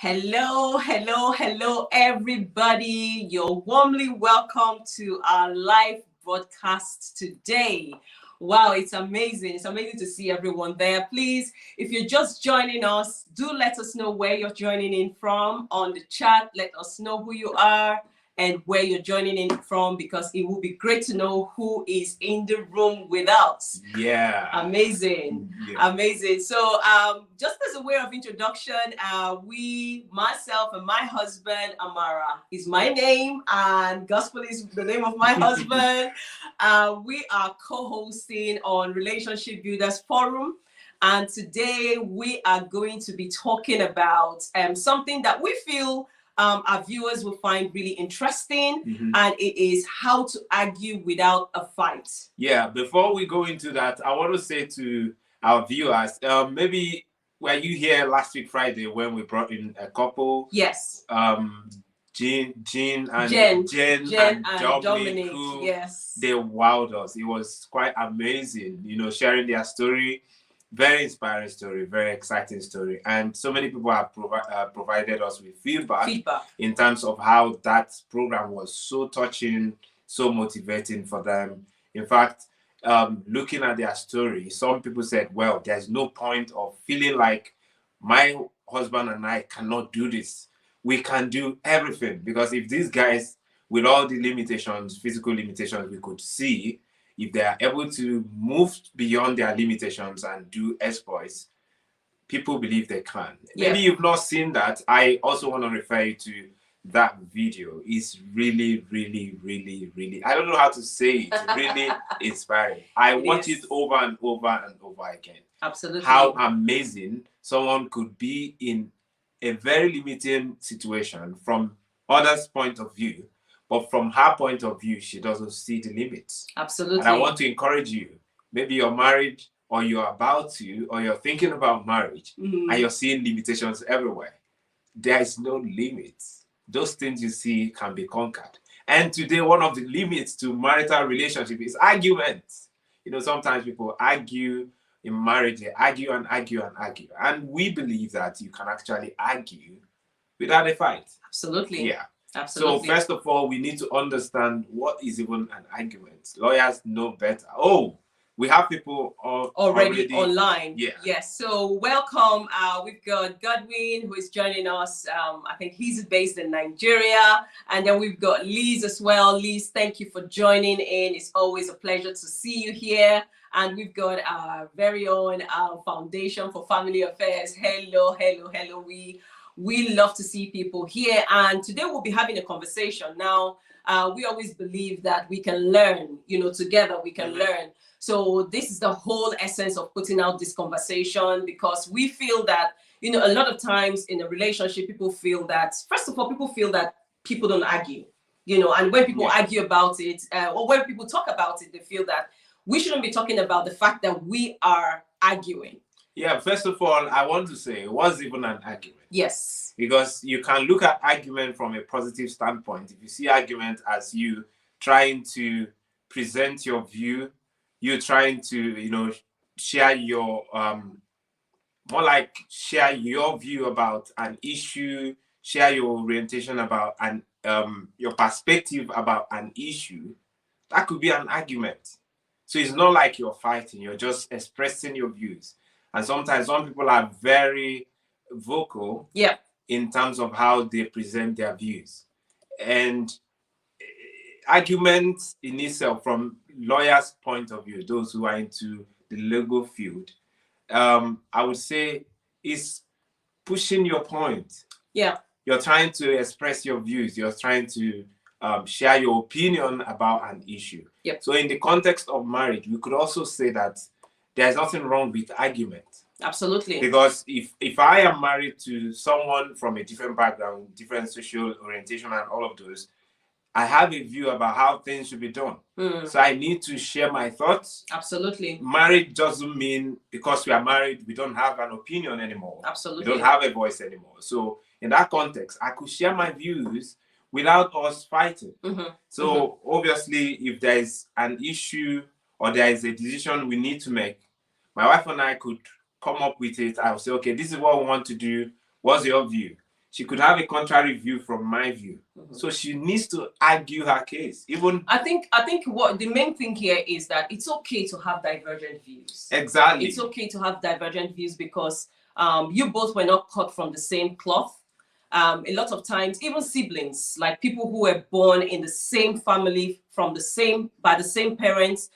Hello, hello, hello, everybody. You're warmly welcome to our live broadcast today. Wow, it's amazing. It's amazing to see everyone there. Please, if you're just joining us, do let us know where you're joining in from on the chat. Let us know who you are and where you're joining in from, because it will be great to know who is in the room with us. Yeah. Amazing. Yeah. Amazing. So just as a way of introduction, myself and my husband, Amara is my name, and Gospel is the name of my husband. We are co-hosting on Relationship Builders Forum. And today we are going to be talking about something that we feel our viewers will find really interesting, and it is how to argue without a fight. Yeah, before we go into that, I want to say to our viewers, maybe were you here last week Friday when we brought in a couple? Yes. Jen and Dominic, who yes, they wowed us. It was quite amazing, sharing their story. Very inspiring story, very exciting story. And so many people have provided us with feedback in terms of how that program was so touching, so motivating for them. In fact, looking at their story, some people said, well, there's no point of feeling like my husband and I cannot do this. We can do everything, because if these guys, with all the limitations, physical limitations we could see, if they are able to move beyond their limitations and do exploits, people believe they can. Yeah. Maybe you've not seen that. I also want to refer you to that video. It's really, really, really, really, I don't know how to say it, really inspiring. I watch it over and over and over again. Absolutely. How amazing someone could be in a very limiting situation from others' point of view, but from her point of view, she doesn't see the limits. Absolutely. And I want to encourage you. Maybe you're married, or you're about to, or you're thinking about marriage, and you're seeing limitations everywhere. There is no limits. Those things you see can be conquered. And today, one of the limits to marital relationship is arguments. Sometimes people argue in marriage, they argue and argue and argue. And we believe that you can actually argue without a fight. Absolutely. Yeah. Absolutely. So first of all, we need to understand what is even an argument. Lawyers know better. Oh, we have people already online. Yeah. Yes. So welcome. We've got Godwin, who is joining us. I think he's based in Nigeria. And then we've got Liz as well. Liz, thank you for joining in. It's always a pleasure to see you here. And we've got our very own Foundation for Family Affairs. Hello, hello, hello. We love to see people here, and today we'll be having a conversation. Now, we always believe that we can learn, together we can learn. So this is the whole essence of putting out this conversation, because we feel that, a lot of times in a relationship, people feel that, first of all, people feel that people don't argue, and when people argue about it, or when people talk about it, they feel that we shouldn't be talking about the fact that we are arguing. Yeah, first of all, I want to say, what's even an argument? Yes. Because you can look at argument from a positive standpoint. If you see argument as you trying to present your view, you're trying to, share your, more like share your view about an issue, share your orientation about your perspective about an issue, that could be an argument. So it's not like you're fighting, you're just expressing your views. And sometimes some people are very vocal in terms of how they present their views. And arguments in itself, from lawyers' point of view, those who are into the legal field, I would say is pushing your point. Yeah. You're trying to express your views. You're trying to share your opinion about an issue. Yep. So in the context of marriage, we could also say that there's nothing wrong with argument. Absolutely. Because if I am married to someone from a different background, different social orientation and all of those, I have a view about how things should be done. So I need to share my thoughts. Absolutely. Marriage doesn't mean because we are married, we don't have an opinion anymore. Absolutely. We don't have a voice anymore. So in that context, I could share my views without us fighting. So obviously, if there is an issue or there is a decision we need to make, my wife and I could come up with it. I'll say, okay, this is what we want to do. What's your view? she could have a contrary view from my view. So she needs to argue her case. Even I think what the main thing here is that it's okay to have divergent views. Exactly. It's okay to have divergent views because you both were not cut from the same cloth. A lot of times, even siblings, like people who were born in the same family by the same parents,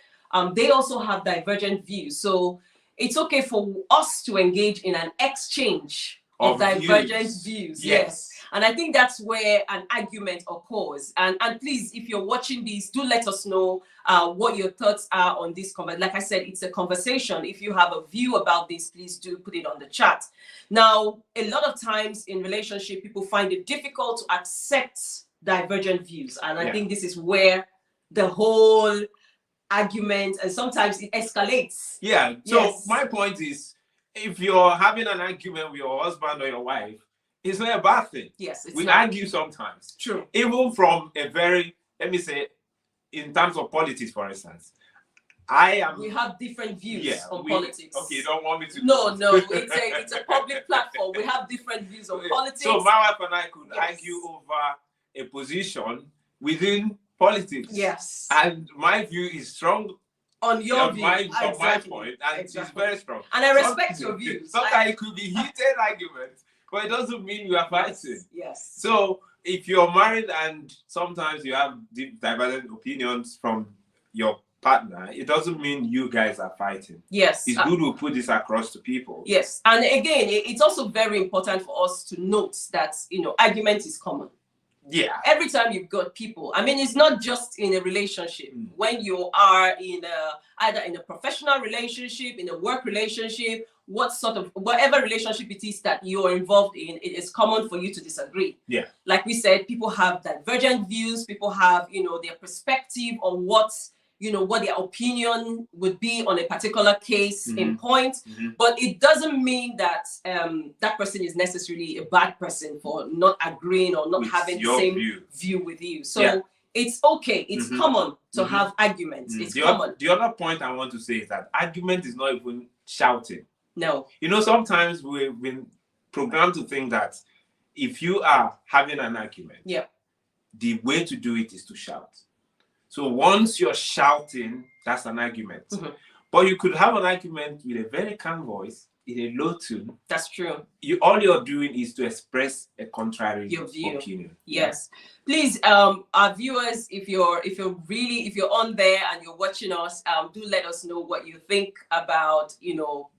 they also have divergent views. So it's okay for us to engage in an exchange of divergent views. Yes. And I think that's where an argument occurs. And please, if you're watching this, do let us know what your thoughts are on this conversation. Like I said, it's a conversation. If you have a view about this, please do put it on the chat. Now, a lot of times in relationship, people find it difficult to accept divergent views. And I think this is where the whole argument, and sometimes it escalates. Yeah. So my point is, if you're having an argument with your husband or your wife, it's not a bad thing. Yes, we argue sometimes. True. Even from a very, let me say, in terms of politics, for instance, we have different views on politics. Okay, you don't want me to. No, it's a public platform. We have different views on politics. So my wife and I could argue over a position within politics. Yes. And my view is strong on your view. On my point, and it's very strong. And I respect your views. Sometimes it could be heated arguments, but it doesn't mean you are fighting. Yes. So if you're married and sometimes you have divergent opinions from your partner, it doesn't mean you guys are fighting. Yes. It's good to put this across to people. Yes. And again, it's also very important for us to note that, argument is common. Yeah. Every time you've got people, I mean, it's not just in a relationship. When you are either in a professional relationship, in a work relationship, whatever relationship it is that you're involved in, it is common for you to disagree. Yeah. Like we said, people have divergent views. People have, their perspective on what their opinion would be on a particular case in point. But it doesn't mean that that person is necessarily a bad person for not agreeing or not having the same view with you. So it's okay. It's common to have arguments. It's common. The other point I want to say is that argument is not even shouting. No. Sometimes we've been programmed to think that if you are having an argument, the way to do it is to shout. So once you're shouting, that's an argument. But you could have an argument with a very calm voice, in a low tune. That's true. All you're doing is to express a contrary opinion. Yes. Please, our viewers, if you're on there and you're watching us, do let us know what you think about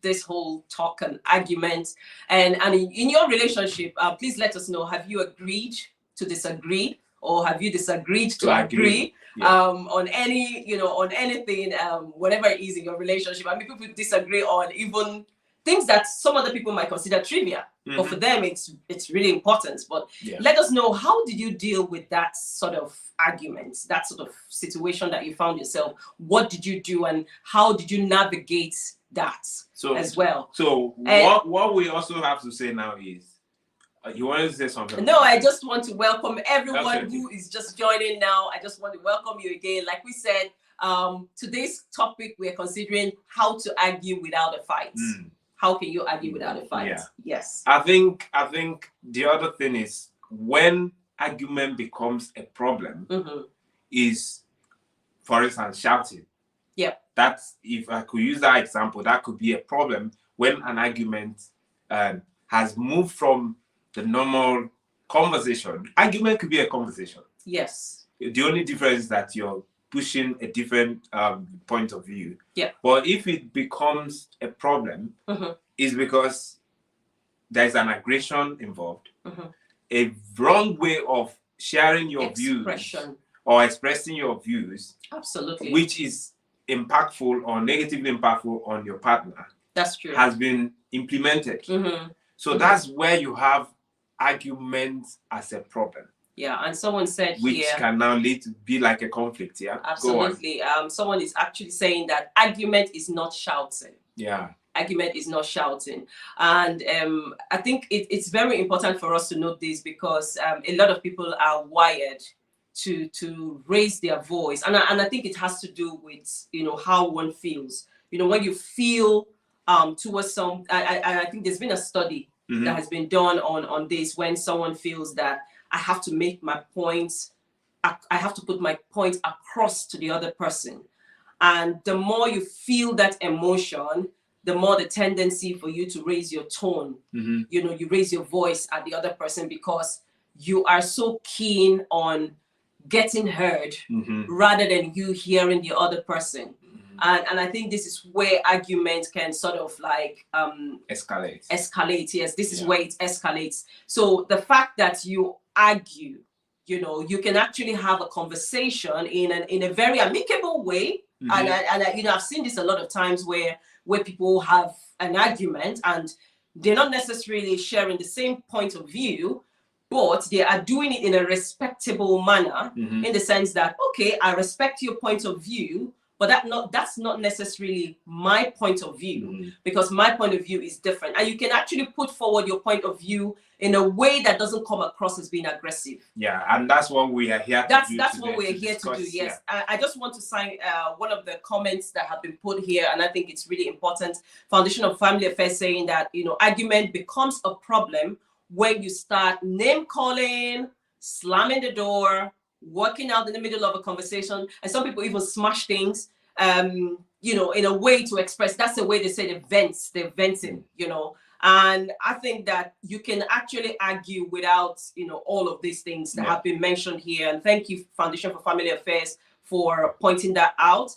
this whole talk and argument. And in your relationship, please let us know, have you agreed to disagree, or have you disagreed to agree? On anything, whatever it is in your relationship. I mean, people disagree on even things that some other people might consider trivia, but for them it's really important. But let us know, how did you deal with that sort of argument, that sort of situation that you found yourself? What did you do, and how did you navigate that as well? So what we also have to say now is, you wanted to say something? No, I just want to welcome everyone who is just joining now. I just want to welcome you again. Like we said, today's topic, we're considering how to argue without a fight. How can you argue without a fight? Yes. I think the other thing is, when argument becomes a problem, is, for instance, shouting. That's, if I could use that example, that could be a problem when an argument has moved from the normal conversation. Argument could be a conversation. Yes. The only difference is that you're pushing a different point of view. But if it becomes a problem, it's because there's an aggression involved, a wrong way of sharing your views or expressing your views, absolutely, which is impactful or negatively impactful on your partner. That's true. Has been implemented. So that's where you have arguments as a problem. Yeah, and someone said which can now lead to be like a conflict. Absolutely. Someone is actually saying that argument is not shouting. Argument is not shouting. And I think it's very important for us to note this, because a lot of people are wired to raise their voice, and I think it has to do with how one feels. When you feel towards some, I think there's been a study that has been done on this, when someone feels that I have to make my points, I have to put my point across to the other person. And the more you feel that emotion, the more the tendency for you to raise your tone. You know, you raise your voice at the other person because you are so keen on getting heard rather than you hearing the other person. And I think this is where argument can sort of like escalate. Yes, this is where it escalates. So the fact that you argue, you know, you can actually have a conversation in a very amicable way. And I, you know, I've seen this a lot of times where people have an argument and they're not necessarily sharing the same point of view, but they are doing it in a respectable manner, in the sense that, okay, I respect your point of view, but that's not necessarily my point of view, because my point of view is different. And you can actually put forward your point of view in a way that doesn't come across as being aggressive. Yeah, and that's what we are here to do. That's what we're here to do, yes. Yeah. I just want to sign one of the comments that have been put here, and I think it's really important. Foundation of Family Affairs saying that, you know, argument becomes a problem when you start name calling, slamming the door, walking out in the middle of a conversation, and some people even smash things, you know, in a way to express. That's the way they say they're venting, you know. And I think that you can actually argue without, you know, all of these things that have been mentioned here. And thank you, Foundation for Family Affairs, for pointing that out.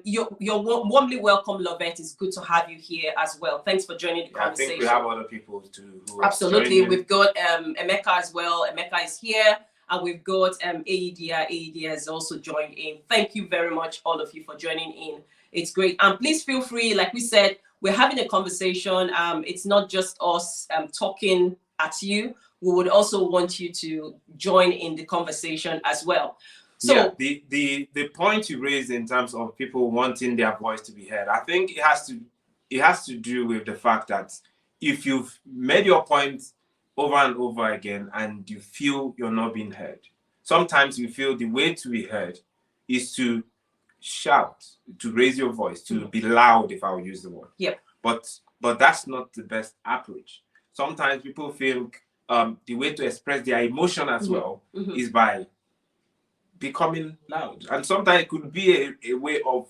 You're warmly welcome, Lovette. It's good to have you here as well. Thanks for joining the conversation. I think we have other people too. Absolutely. We've got Emeka as well. Emeka is here. And we've got Aedia. Aedia has also joined in. Thank you very much, all of you, for joining in. It's great. And please feel free, like we said, we're having a conversation. It's not just us talking at you. We would also want you to join in the conversation as well. So yeah, the point you raised in terms of people wanting their voice to be heard, I think it has to do with the fact that if you've made your point over and over again and you feel you're not being heard, sometimes you feel the way to be heard is to shout, to raise your voice, to be loud, if I will use the word. Yep. But that's not the best approach. Sometimes people feel the way to express their emotion as well is by becoming loud. And sometimes it could be a way of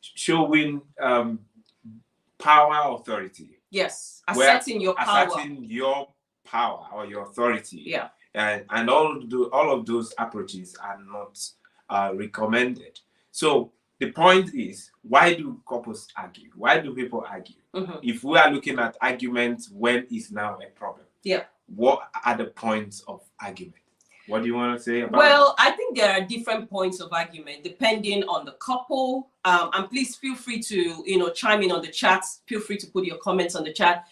showing power, authority. Yes, asserting your power. Asserting your power or your authority. Yeah. And all of those approaches are not recommended. So the point is, why do couples argue? Why do people argue? If we are looking at arguments when it's now a problem, what are the points of argument? What do you want to say about Well, I think there are different points of argument depending on the couple. And please feel free to, you know, chime in on the chat. Feel free to put your comments on the chat.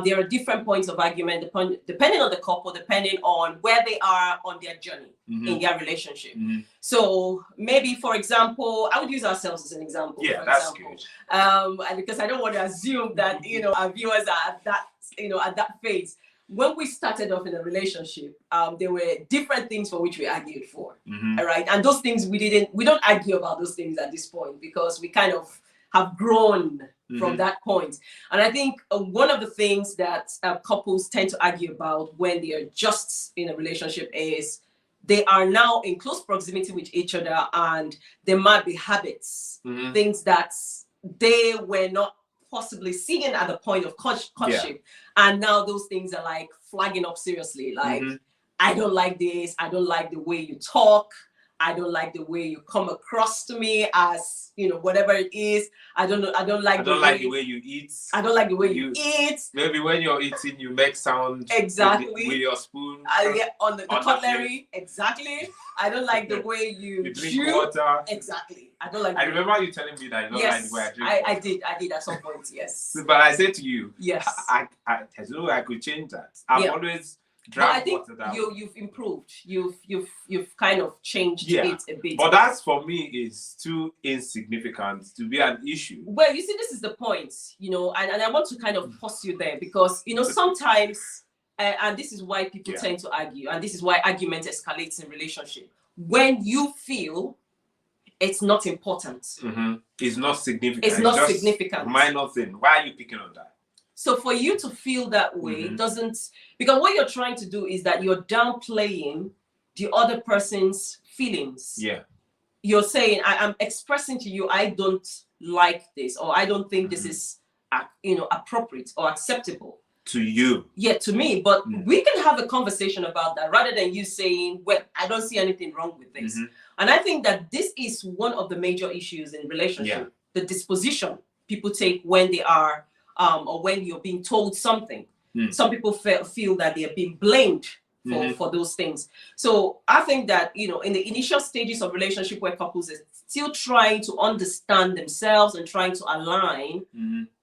There are different points of argument depending on the couple, depending on where they are on their journey in their relationship. So maybe, for example, I would use ourselves as an example. Yeah, that's good. And because I don't want to assume that, you know, our viewers are at that, you know, at that phase. When we started off in a relationship, there were different things for which we argued for, all right? And those things we don't argue about those things at this point because we kind of have grown from that point. And I think one of the things that couples tend to argue about when they are just in a relationship is they are now in close proximity with each other, and there might be habits, things that they were not possibly seeing at the point of courtship, and now those things are like flagging up seriously. Like, I don't like this. I don't like the way you talk. I don't like the way you come across to me as, you know, whatever it is. I don't like the way you eat. I don't like the way you eat. Maybe when you're eating, you make sound exactly with your spoon. On the cutlery. Exactly. I don't like the way you drink water. Exactly. I don't like. I remember you telling me that you don't like the way I drink water. I did at some point. Yes. But I said to you, yes, there's no way I could change that. I've always. But I think you've improved. You've kind of changed it a bit. But that for me is too insignificant to be an issue. Well, you see, this is the point, you know, and I want to kind of pause you there because, you know, sometimes, and this is why people tend to argue, and this is why argument escalates in relationship. When you feel it's not important. It's not significant. It's not significant. Minor thing. Why are you picking on that? So for you to feel that way doesn't, because what you're trying to do is that you're downplaying the other person's feelings. Yeah. You're saying, I'm expressing to you, I don't like this, or I don't think this is, appropriate or acceptable. To you. Yeah, to me. But we can have a conversation about that rather than you saying, well, I don't see anything wrong with this. And I think that this is one of the major issues in relationship, the disposition people take when they are, or when you're being told something. Some people feel that they are being blamed for those things. So I think that, in the initial stages of relationship where couples are still trying to understand themselves and trying to align,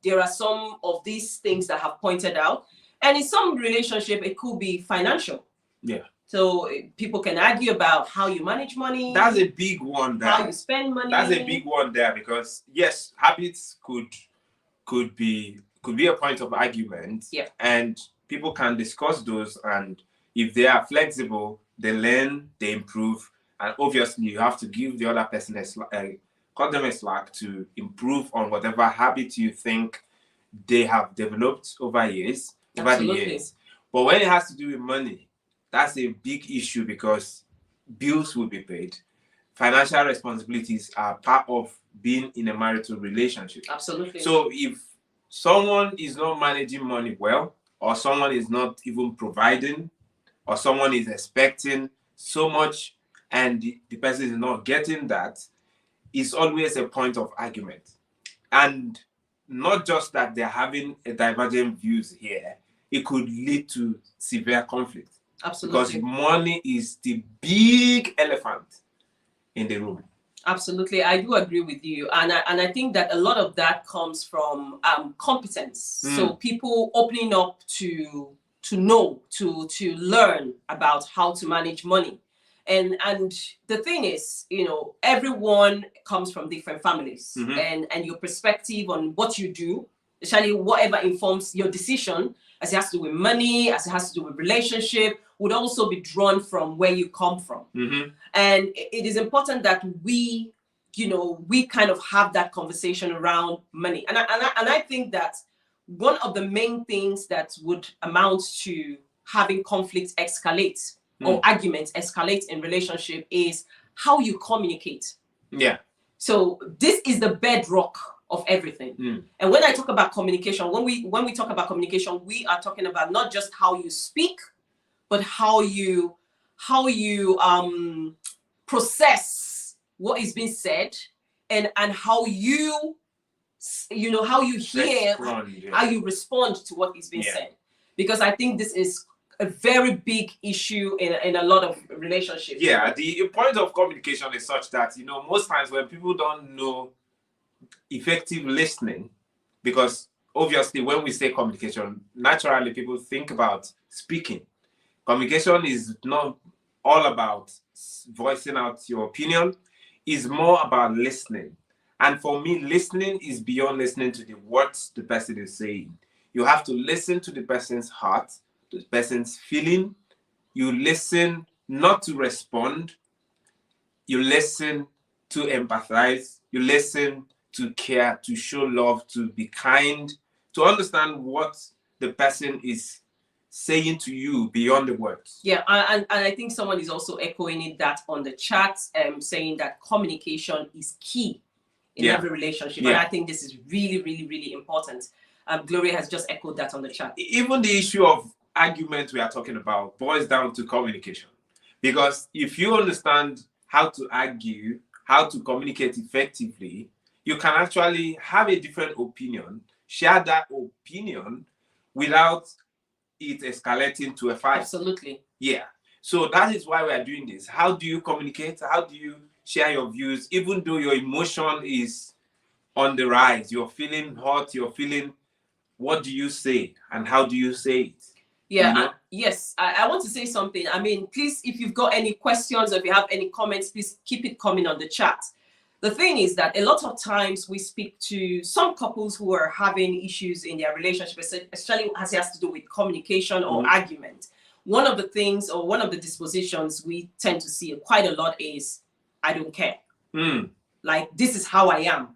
there are some of these things that have pointed out. And in some relationship, it could be financial. Yeah. So people can argue about how you manage money. That's a big one there. How you spend money. That's a big one there, because yes, habits could be a point of argument. Yeah. And people can discuss those, and if they are flexible, they learn, they improve, and obviously you have to give the other person cut them a slack to improve on whatever habit you think they have developed over the years. But when it has to do with money, that's a big issue, because bills will be paid. Financial responsibilities are part of being in a marital relationship. Absolutely. So if someone is not managing money well, or someone is not even providing, or someone is expecting so much and the person is not getting that, it's always a point of argument. And not just that they're having a divergent views here, it could lead to severe conflict. Absolutely. Because money is the big elephant in the room. Absolutely, I do agree with you, and I think that a lot of that comes from competence. So people opening up to know, to learn about how to manage money, and the thing is, everyone comes from different families, and your perspective on what you do, especially whatever informs your decision, as it has to do with money, as it has to do with relationship, would also be drawn from where you come from. And it is important that we kind of have that conversation around money. And I think that one of the main things that would amount to having conflict escalate or arguments escalate in relationship is how you communicate. Yeah. So this is the bedrock of everything. And when I talk about communication, when we talk about communication, we are talking about not just how you speak, but how you process what is being said, and how you how you hear, how you respond to what is being said. Because I think this is a very big issue in a lot of relationships. Yeah, the point of communication is such that, most times when people don't know effective listening, because obviously when we say communication, naturally people think about speaking. Communication is not all about voicing out your opinion. It's more about listening. And for me, listening is beyond listening to the words the person is saying. You have to listen to the person's heart, the person's feeling. You listen not to respond. You listen to empathize. You listen to care, to show love, to be kind, to understand what the person is saying to you beyond the words. Yeah, and I think someone is also echoing it that on the chat, saying that communication is key in every relationship. And I think this is really, really, really important. Gloria has just echoed that on the chat. Even the issue of argument we are talking about boils down to communication. Because if you understand how to argue, how to communicate effectively, you can actually have a different opinion, share that opinion without it escalating to a fight. Absolutely. Yeah. So that is why we are doing this. How do you communicate? How do you share your views, even though your emotion is on the rise? You're feeling hot, you're feeling, what do you say and how do you say it? Yeah, yes, I want to say something. I mean, please, if you've got any questions or if you have any comments, please keep it coming on the chat. The thing is that a lot of times we speak to some couples who are having issues in their relationship, especially as it has to do with communication or argument. One of the things or one of the dispositions we tend to see quite a lot is, I don't care. Like, this is how I am.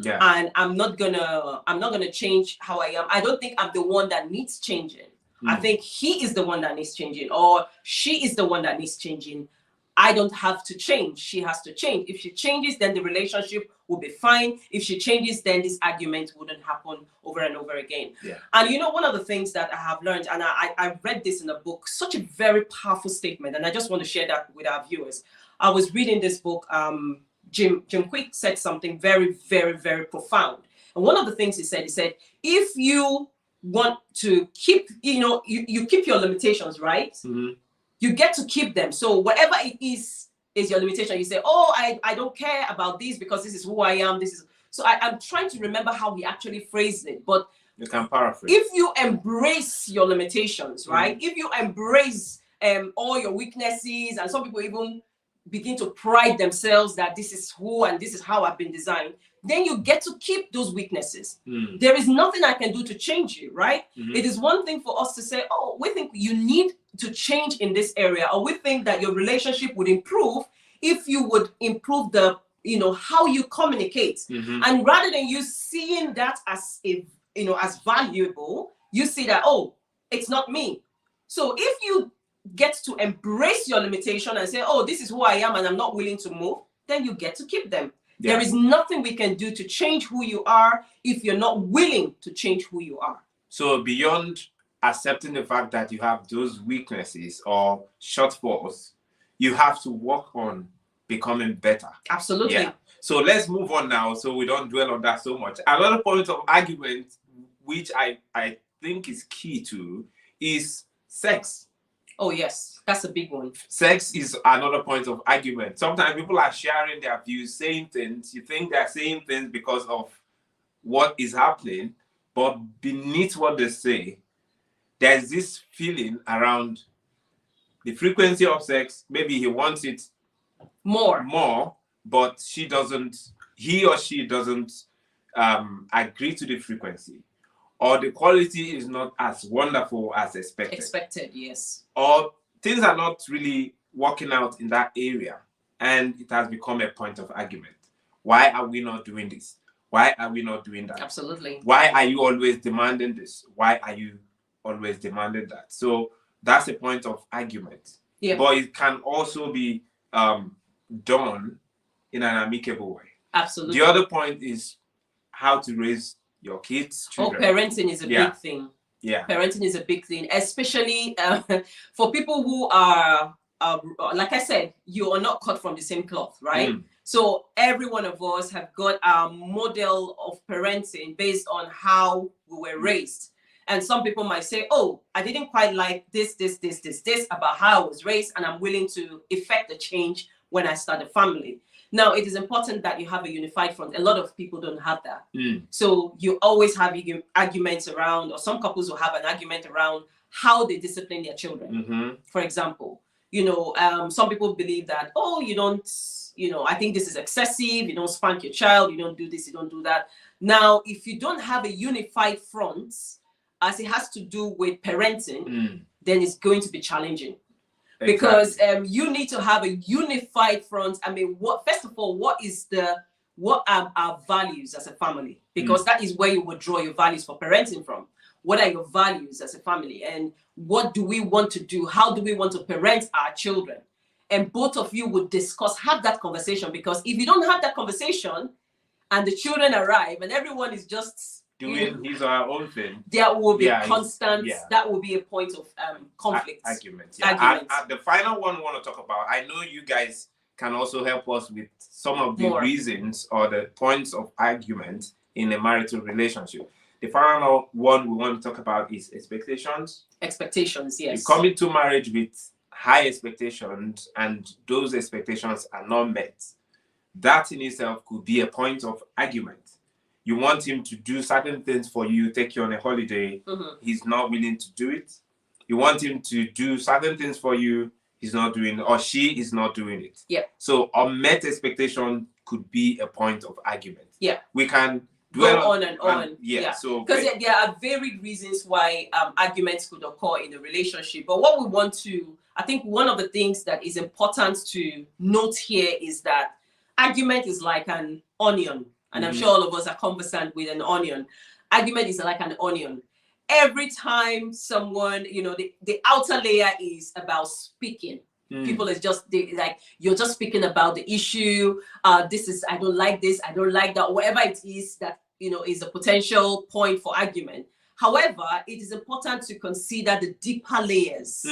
and I'm not gonna change how I am. I don't think I'm the one that needs changing. I think he is the one that needs changing, or she is the one that needs changing. I don't have to change. She has to change. If she changes, then the relationship will be fine. If she changes, then this argument wouldn't happen over and over again. And you know, one of the things that I have learned, and I read this in a book, such a very powerful statement, and I just want to share that with our viewers. I was reading this book. Jim Quick said something very, very, very profound. And one of the things he said, if you want to keep, you keep your limitations, right? You get to keep them. So whatever it is your limitation. You say, oh, I don't care about this because this is who I am. So I'm trying to remember how he actually phrased it. But you can paraphrase. If you embrace your limitations, right? If you embrace all your weaknesses, and some people even begin to pride themselves that this is who and this is how I've been designed, then you get to keep those weaknesses. There is nothing I can do to change you, right? It is one thing for us to say, oh, we think you need to change in this area, or we think that your relationship would improve if you would improve the, how you communicate. And rather than you seeing that as as valuable, you see that, oh, it's not me. So if you get to embrace your limitation and say, oh, this is who I am and I'm not willing to move, then you get to keep them. There is nothing we can do to change who you are if you're not willing to change who you are. So beyond accepting the fact that you have those weaknesses or shortfalls, you have to work on becoming better. Absolutely. Yeah. So let's move on now so we don't dwell on that so much. Another point of argument, which I think is key to, is sex. Oh, yes. That's a big one. Sex is another point of argument. Sometimes people are sharing their views, saying things. You think they're saying things because of what is happening, but beneath what they say, there's this feeling around the frequency of sex. Maybe he wants it more, but he or she doesn't agree to the frequency. Or the quality is not as wonderful as expected. Yes. Or things are not really working out in that area, and it has become a point of argument. Why are we not doing this? Why are we not doing that? Absolutely. Why are you always demanding this? Why are you always demanding that? So that's a point of argument. Yeah. But it can also be done in an amicable way. Absolutely. The other point is how to raise your kids, children. Oh, parenting is a big thing. Yeah. Parenting is a big thing, especially for people who are, like I said, you are not cut from the same cloth, right? So every one of us have got a model of parenting based on how we were raised. And some people might say, oh, I didn't quite like this about how I was raised, and I'm willing to effect a change when I start a family. Now, it is important that you have a unified front. A lot of people don't have that. So you always have arguments around, or some couples will have an argument around how they discipline their children. For example, some people believe that, oh, you don't, I think this is excessive. You don't spank your child. You don't do this. You don't do that. Now, if you don't have a unified front, as it has to do with parenting, then it's going to be challenging. Because you need to have a unified front. I mean, first of all, what are our values as a family? Because that is where you would draw your values for parenting from. What are your values as a family? And what do we want to do? How do we want to parent our children? And both of you would have that conversation. Because if you don't have that conversation and the children arrive and everyone is just doing his or her own thing, there will be constant, that will be a point of conflict. Argument. And the final one we want to talk about, I know you guys can also help us with some of the reasons or the points of argument in a marital relationship. The final one we want to talk about is expectations. Expectations, yes. You come into marriage with high expectations and those expectations are not met. That in itself could be a point of argument. You want him to do certain things for you, take you on a holiday. He's not willing to do it. You want him to do certain things for you. He's not doing it, or she is not doing it. Yeah. So unmet expectation could be a point of argument. Yeah. We can dwell on and on. Yeah. So because there are varied reasons why arguments could occur in a relationship. But what we want to, I think one of the things that is important to note here is that argument is like an onion. And I'm sure all of us are conversant with an onion. Argument is like an onion. Every time someone, the outer layer is about speaking. People is just like, you're just speaking about the issue. This is, I don't like this, I don't like that, whatever it is that is a potential point for argument. However, it is important to consider the deeper layers,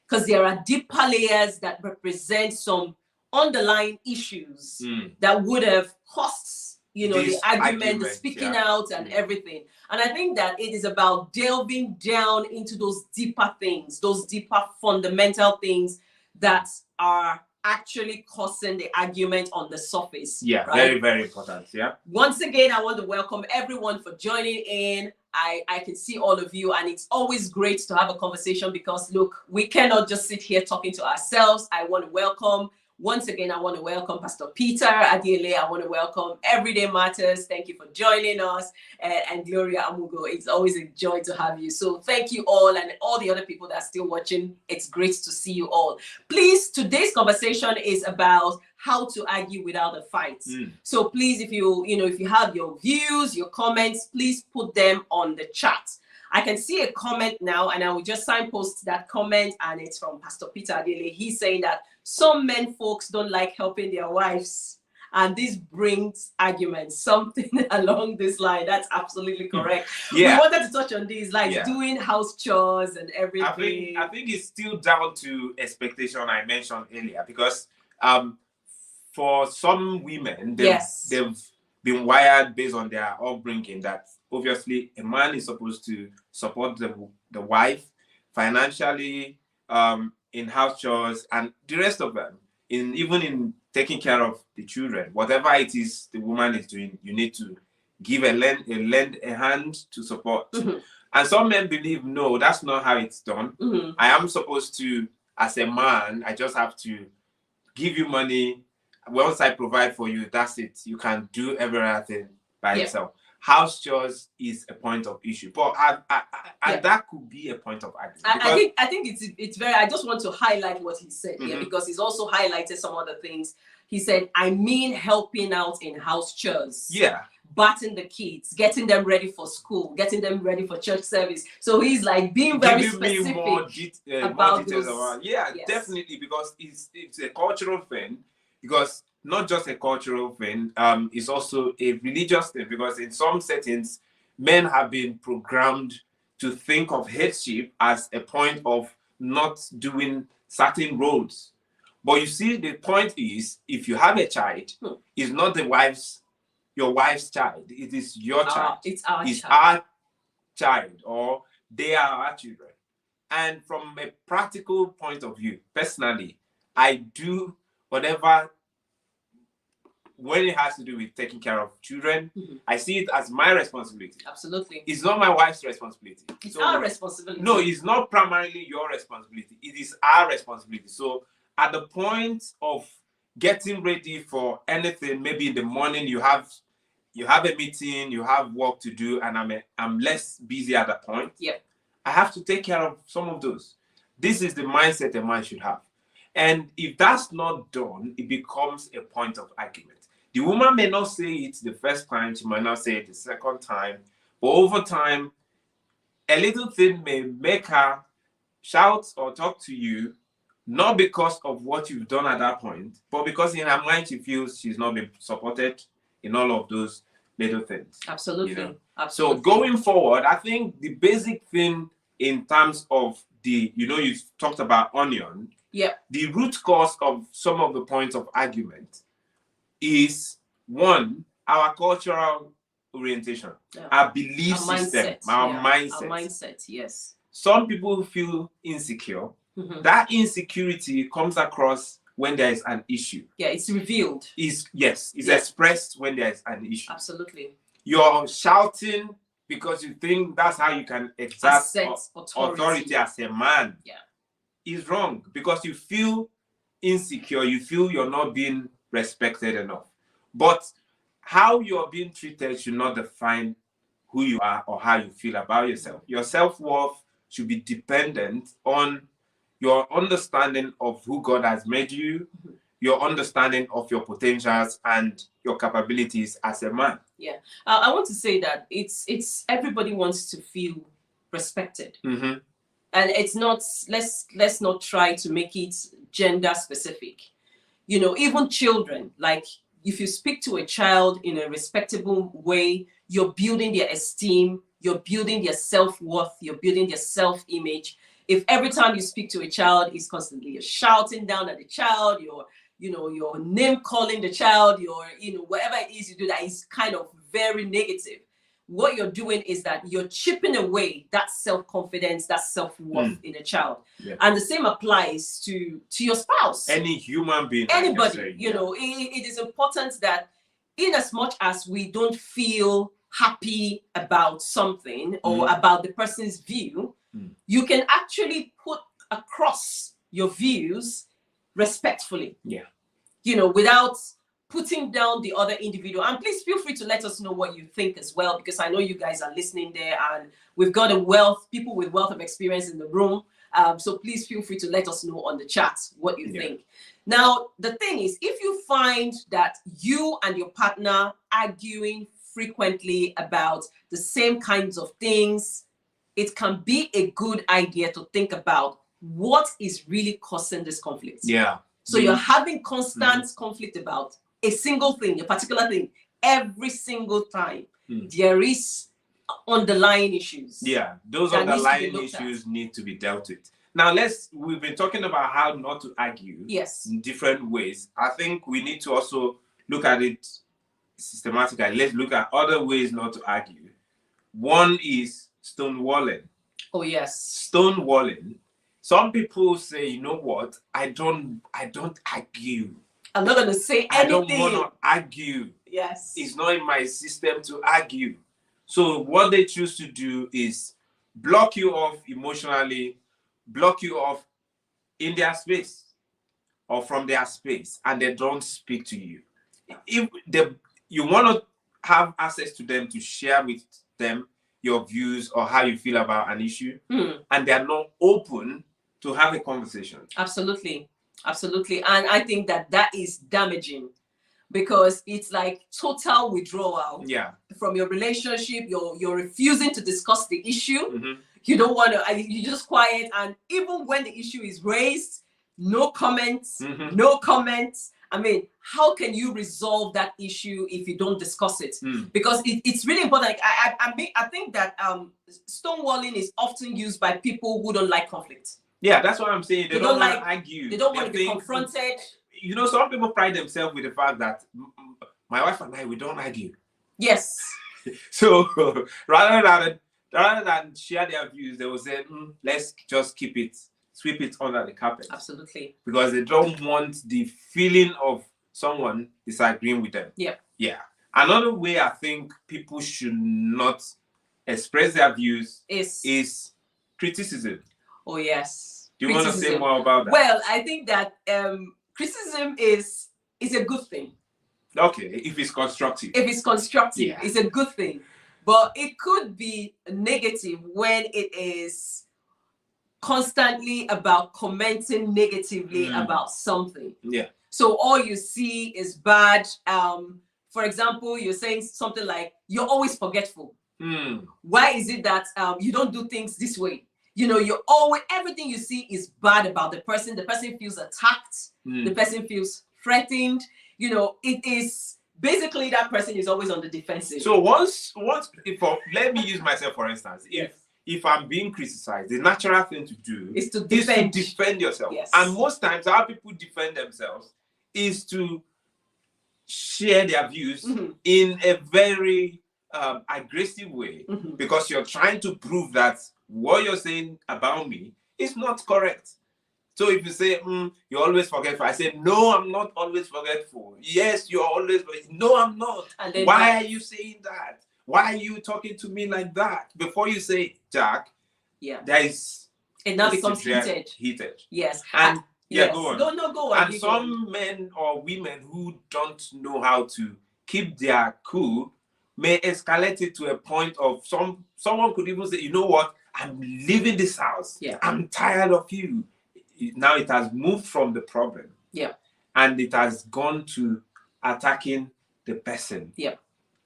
because there are deeper layers that represent some underlying issues that would have caused the argument, the speaking out and everything. And I think that it is about delving down into those deeper things, those deeper fundamental things that are actually causing the argument on the surface. Yeah, right? Very, very important. Yeah. Once again, I want to welcome everyone for joining in. I can see all of you, and it's always great to have a conversation because, look, we cannot just sit here talking to ourselves. Once again, I want to welcome Pastor Peter Adiele. I want to welcome Everyday Matters. Thank you for joining us. And Gloria Amugo, it's always a joy to have you. So thank you all, and all the other people that are still watching. It's great to see you all. Please, today's conversation is about how to argue without a fight. So please, if you have your views, your comments, please put them on the chat. I can see a comment now, and I will just signpost that comment, and it's from Pastor Peter Adele. He's saying that some men folks don't like helping their wives, and this brings arguments, something along this line. That's absolutely correct. Yeah. We wanted to touch on these, like doing house chores and everything. I think it's still down to expectation I mentioned earlier, because for some women, they've been wired based on their upbringing that obviously a man is supposed to support the wife financially, in house chores, and the rest of them, even in taking care of the children. Whatever it is the woman is doing, you need to lend a hand to support. And some men believe, no, that's not how it's done. I am supposed to, as a man, I just have to give you money. Once I provide for you, that's it. You can do everything by yourself. House chores is a point of issue, but that could be a point of argument. I think it's very. I just want to highlight what he said here, because he's also highlighted some other things. He said, I mean, helping out in house chores. Yeah. Bathing the kids, getting them ready for school, getting them ready for church service. So he's like being very specific more about details those. about. Yeah, definitely, because it's a cultural thing. Because not just a cultural thing, it's also a religious thing, because in some settings, men have been programmed to think of headship as a point of not doing certain roles. But you see, the point is, if you have a child, it's not your wife's child. It is your child. It's our child, or they are our children. And from a practical point of view, personally, I do whatever. When it has to do with taking care of children, I see it as my responsibility. Absolutely. It's not my wife's responsibility. It's our responsibility. No, it's not primarily your responsibility. It is our responsibility. So at the point of getting ready for anything, maybe in the morning you have a meeting, you have work to do, and I'm less busy at that point. Yeah. I have to take care of some of those. This is the mindset a man should have. And if that's not done, it becomes a point of argument. The woman may not say it the first time, she might not say it the second time, but over time, a little thing may make her shout or talk to you, not because of what you've done at that point, but because in her mind she feels she's not been supported in all of those little things. Absolutely. So going forward, I think the basic thing in terms of you talked about onion. Yeah. The root cause of some of the points of argument is, one, our cultural orientation, our belief system, our mindset. Our mindset, yes. Some people feel insecure. That insecurity comes across when there is an issue. Yeah, it's revealed. It's expressed when there is an issue. Absolutely. You're shouting because you think that's how you can exert authority as a man. Yeah. Is wrong, because you feel insecure, you feel you're not being respected enough. But how you're being treated should not define who you are or how you feel about yourself. Your self-worth should be dependent on your understanding of who God has made you, your understanding of your potentials and your capabilities as a man. Yeah, I want to say that it's everybody wants to feel respected, and it's not, let's not try to make it gender specific. You know, even children, like if you speak to a child in a respectable way, you're building their esteem, you're building their self-worth, you're building their self-image. If every time you speak to a child is constantly shouting down at the child, you're name calling the child, whatever it is you do that is kind of very negative, what you're doing is that you're chipping away that self-confidence, that self-worth in a child. Yeah. And the same applies to your spouse. Any human being. Anybody, it is important that in as much as we don't feel happy about something or about the person's view, you can actually put across your views respectfully. Yeah. Without putting down the other individual. And please feel free to let us know what you think as well, because I know you guys are listening there and we've got people with wealth of experience in the room. So please feel free to let us know on the chat what you think. Now, the thing is, if you find that you and your partner arguing frequently about the same kinds of things, it can be a good idea to think about what is really causing this conflict. Yeah. So you're having constant conflict about a single thing, a particular thing, every single time. There is underlying issues. Yeah, those underlying issues need to be dealt with. Now, we've been talking about how not to argue in different ways. I think we need to also look at it systematically. Let's look at other ways not to argue. One is stonewalling. Oh, yes. Stonewalling. Some people say, you know what? I don't argue. I'm not going to say anything. I don't want to argue. Yes. It's not in my system to argue. So what they choose to do is block you off emotionally, block you off in their space or from their space, and they don't speak to you. If you want to have access to them to share with them your views or how you feel about an issue, and they're not open to have a conversation. Absolutely. Absolutely. And I think that is damaging because it's like total withdrawal from your relationship. You're refusing to discuss the issue. You don't want to, you're just quiet. And even when the issue is raised, no comments, no comments. I mean, how can you resolve that issue if you don't discuss it? Because it's really important. I think that stonewalling is often used by people who don't like conflict. Yeah, that's what I'm saying. They don't want to argue. They don't want to be confronted. Some people pride themselves with the fact that my wife and I, we don't argue. Yes. So rather than share their views, they will say, let's just sweep it under the carpet. Absolutely. Because they don't want the feeling of someone disagreeing with them. Yeah. Yeah. Another way I think people should not express their views is criticism. Oh, yes. Do you want to say more about that? Well, I think that criticism is a good thing. Okay, if it's constructive. If it's constructive, it's a good thing. But it could be negative when it is constantly about commenting negatively about something. Yeah. So all you see is bad. For example, you're saying something like, you're always forgetful. Why is it that you don't do things this way? You're always, everything you see is bad about the person. The person feels attacked. The person feels threatened. It is basically that person is always on the defensive. So let me use myself for instance. If I'm being criticized, the natural thing to do is to defend yourself. Yes. And most times how people defend themselves is to share their views in a very aggressive way, because you're trying to prove that what you're saying about me is not correct. So if you say, you're always forgetful, I say, no, I'm not always forgetful. Yes, you're always forgetful. No, I'm not. Why are you saying that? Why are you talking to me like that? Before you say, Jack, there is... It now becomes heated. Yes. And yes. Go on. No, go on. And some men or women who don't know how to keep their cool may escalate it to a point of someone could even say, you know what? I'm leaving this house. Yeah. I'm tired of you. Now it has moved from the problem. Yeah. and it has gone to attacking the person. Yeah.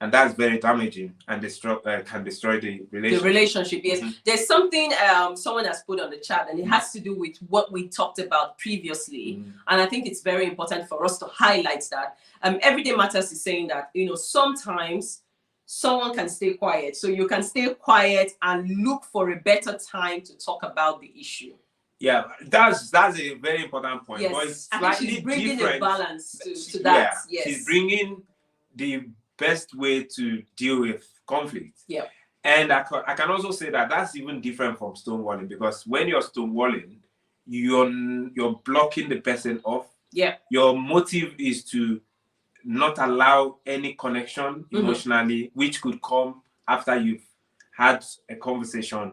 And that's very damaging and can destroy the relationship. The relationship, yes. There's something someone has put on the chat, and it has to do with what we talked about previously. And I think it's very important for us to highlight that. Everyday Matters is saying that, you know, sometimes someone can stay quiet. So you can stay quiet and look for a better time to talk about the issue. Yeah, that's a very important point. Yes, but it's slightly she's bringing different. a balance to that. Yeah, yes. She's bringing the best way to deal with conflict. Yeah. And I can also say that that's even different from stonewalling, because when you're stonewalling, you're blocking the person off. Yeah. Your motive is to not allow any connection emotionally, which could come after you've had a conversation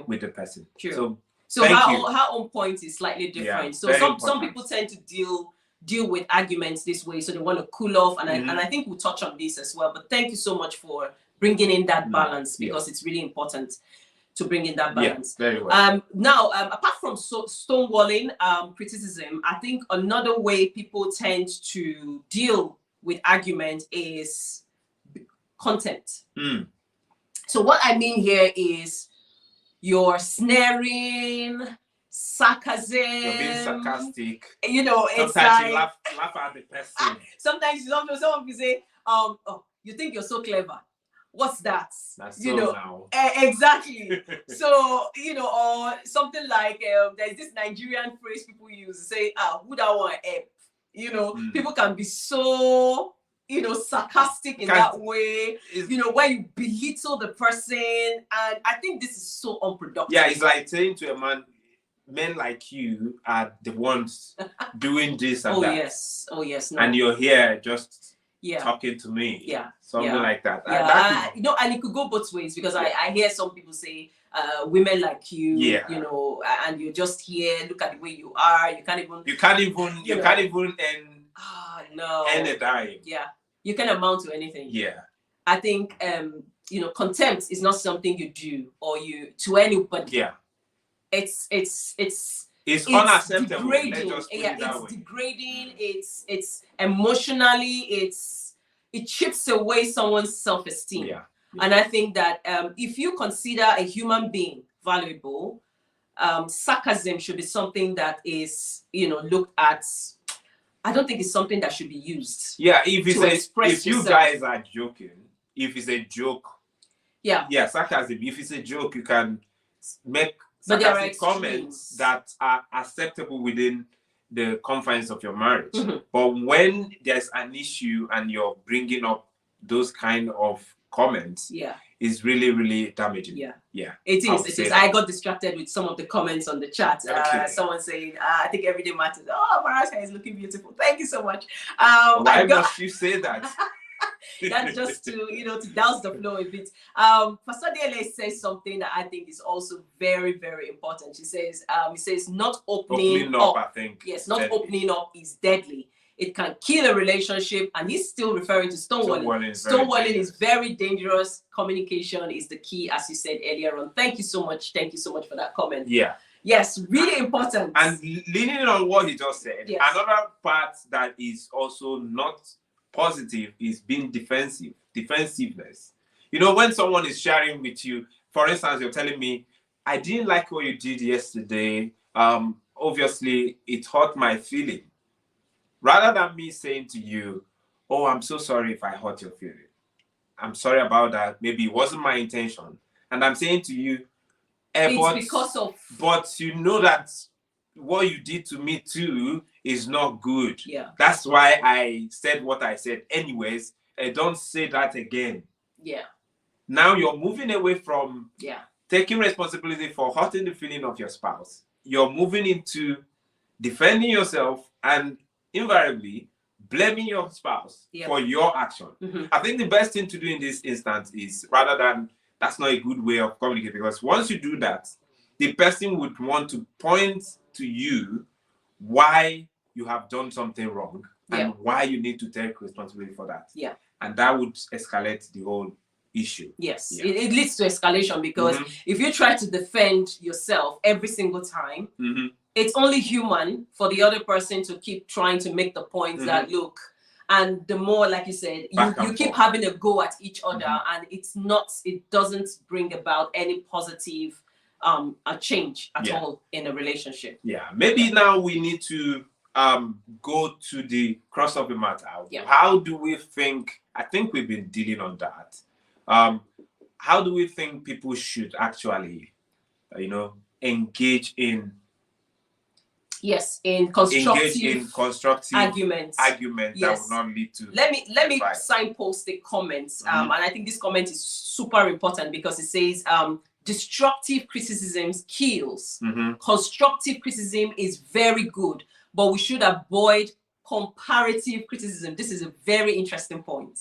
with the person. True. So her own point is slightly different. Yeah, so some people tend to deal with arguments this way, so they want to cool off, and I think we'll touch on this as well. But thank you so much for bringing in that balance, because it's really important to bring in that balance. Yeah, very well. Now, apart from stonewalling criticism, I think another way people tend to deal with argument is content. So what I mean here is you're snaring, sarcasm. You're being sarcastic. You know, it's sometimes like you laugh at the person. Sometimes someone will say, oh, you think you're so clever. What's that? That's you so know, now. Exactly. So, you know, or something like there's this Nigerian phrase people use to say, who that want help? You know, people can be so, you know, sarcastic in that way, you know, where you belittle the person. And I think this is so unproductive. Yeah, it's like saying to a man, men like you are the ones doing this and that. Oh yes. No. And you're here just talking to me. Yeah. Something like that. You know, and it could go both ways, because I hear some people say, women like you, you know, and you're just here, look at the way you are. You can't even end a dime. Yeah. You can amount to anything. Yeah. I think you know, contempt is not something you do or you to anybody. Yeah. It's unacceptable. Degrading. It's degrading. It's emotionally, it chips away someone's self-esteem. Yeah. And I think that if you consider a human being valuable, sarcasm should be something that is, you know, looked at. I don't think it's something that should be used. Yeah, if you guys are joking, if it's a joke, sarcasm. If it's a joke, you can make sarcastic comments that are acceptable within the confines of your marriage. But when there's an issue and you're bringing up those kind of comments, it's really, really damaging. Yeah. It is. I got distracted with some of the comments on the chat. Someone saying, I think everyday matters. Oh, Amara's hair is looking beautiful. Thank you so much. Why must you say that? That's just to, you know, to douse the flow a bit. Pastor DLA says something that I think is also very, very important. She says, he says, not opening up. I think. Yes, not opening up is deadly. It can kill a relationship, and he's still referring to stonewalling. Stonewalling is very dangerous. Communication is the key, as you said earlier on. Thank you so much. Thank you so much for that comment. Yeah. Yes, really important. And leaning on what he just said, another part that is also not positive is being defensiveness. You know, when someone is sharing with you, for instance, you're telling me, I didn't like what you did yesterday. Obviously, it hurt my feeling. Rather than me saying to you, oh, I'm so sorry if I hurt your feeling. I'm sorry about that. Maybe it wasn't my intention. And I'm saying to you, but you know that what you did to me too is not good. Yeah. That's why I said what I said. Anyways, don't say that again. Yeah. Now you're moving away from taking responsibility for hurting the feeling of your spouse. You're moving into defending yourself and invariably blaming your spouse for your action. I think the best thing to do in this instance is, rather than, that's not a good way of communicating, because once you do that, the person would want to point to you why you have done something wrong and why you need to take responsibility for that. Yeah. And that would escalate the whole issue. Yes, it leads to escalation, because if you try to defend yourself every single time, it's only human for the other person to keep trying to make the points that look, and the more, like you said, you keep having a go at each other, and it doesn't bring about any positive a change at all in a relationship. Yeah, maybe now we need to go to the crossover matter. How do we think? I think we've been dealing on that. How do we think people should actually, engage in? Yes, in constructive arguments that will not lead to. Let me signpost the comments, and I think this comment is super important because it says destructive criticisms kills. Constructive criticism is very good, but we should avoid comparative criticism. This is a very interesting point.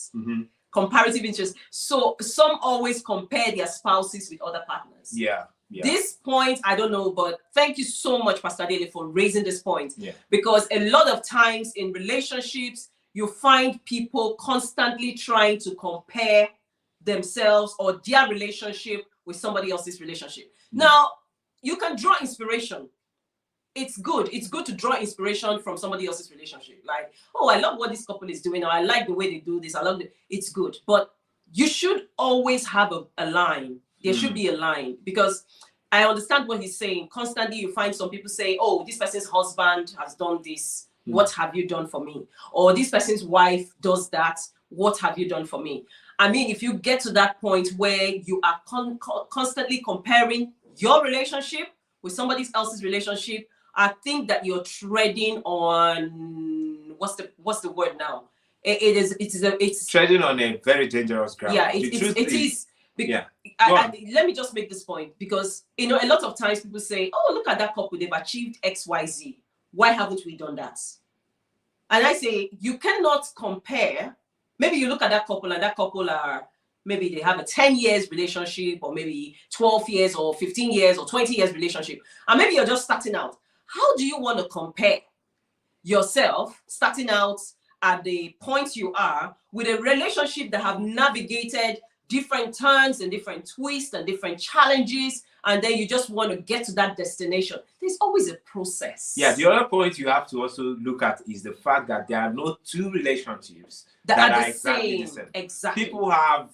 Comparative interest. So some always compare their spouses with other partners. Yeah. This point, I don't know, but thank you so much, Pastor Dele, for raising this point. Because a lot of times in relationships, you find people constantly trying to compare themselves or their relationship with somebody else's relationship. Now, you can draw inspiration. It's good. It's good to draw inspiration from somebody else's relationship. Like, oh, I love what this couple is doing, or I like the way they do this. I love it. It's good. But you should always have a line. There should be a line, because I understand what he's saying. Constantly, you find some people say, oh, this person's husband has done this. What have you done for me? Or this person's wife does that. What have you done for me? I mean, if you get to that point where you are constantly comparing your relationship with somebody else's relationship, I think that you're treading on, what's the word now? It's treading on a very dangerous ground. Yeah, it is. Let me just make this point, because a lot of times people say, oh, look at that couple, they've achieved XYZ. Why haven't we done that? And I say, you cannot compare. Maybe you look at that couple, and that couple are, maybe they have a 10 years relationship, or maybe 12 years or 15 years or 20 years relationship. And maybe you're just starting out. How do you want to compare yourself starting out at the point you are with a relationship that have navigated different turns and different twists and different challenges, and then you just want to get to that destination? There's always a process. Yeah, the other point you have to also look at is the fact that there are no two relationships that are exactly the same. Exactly. People have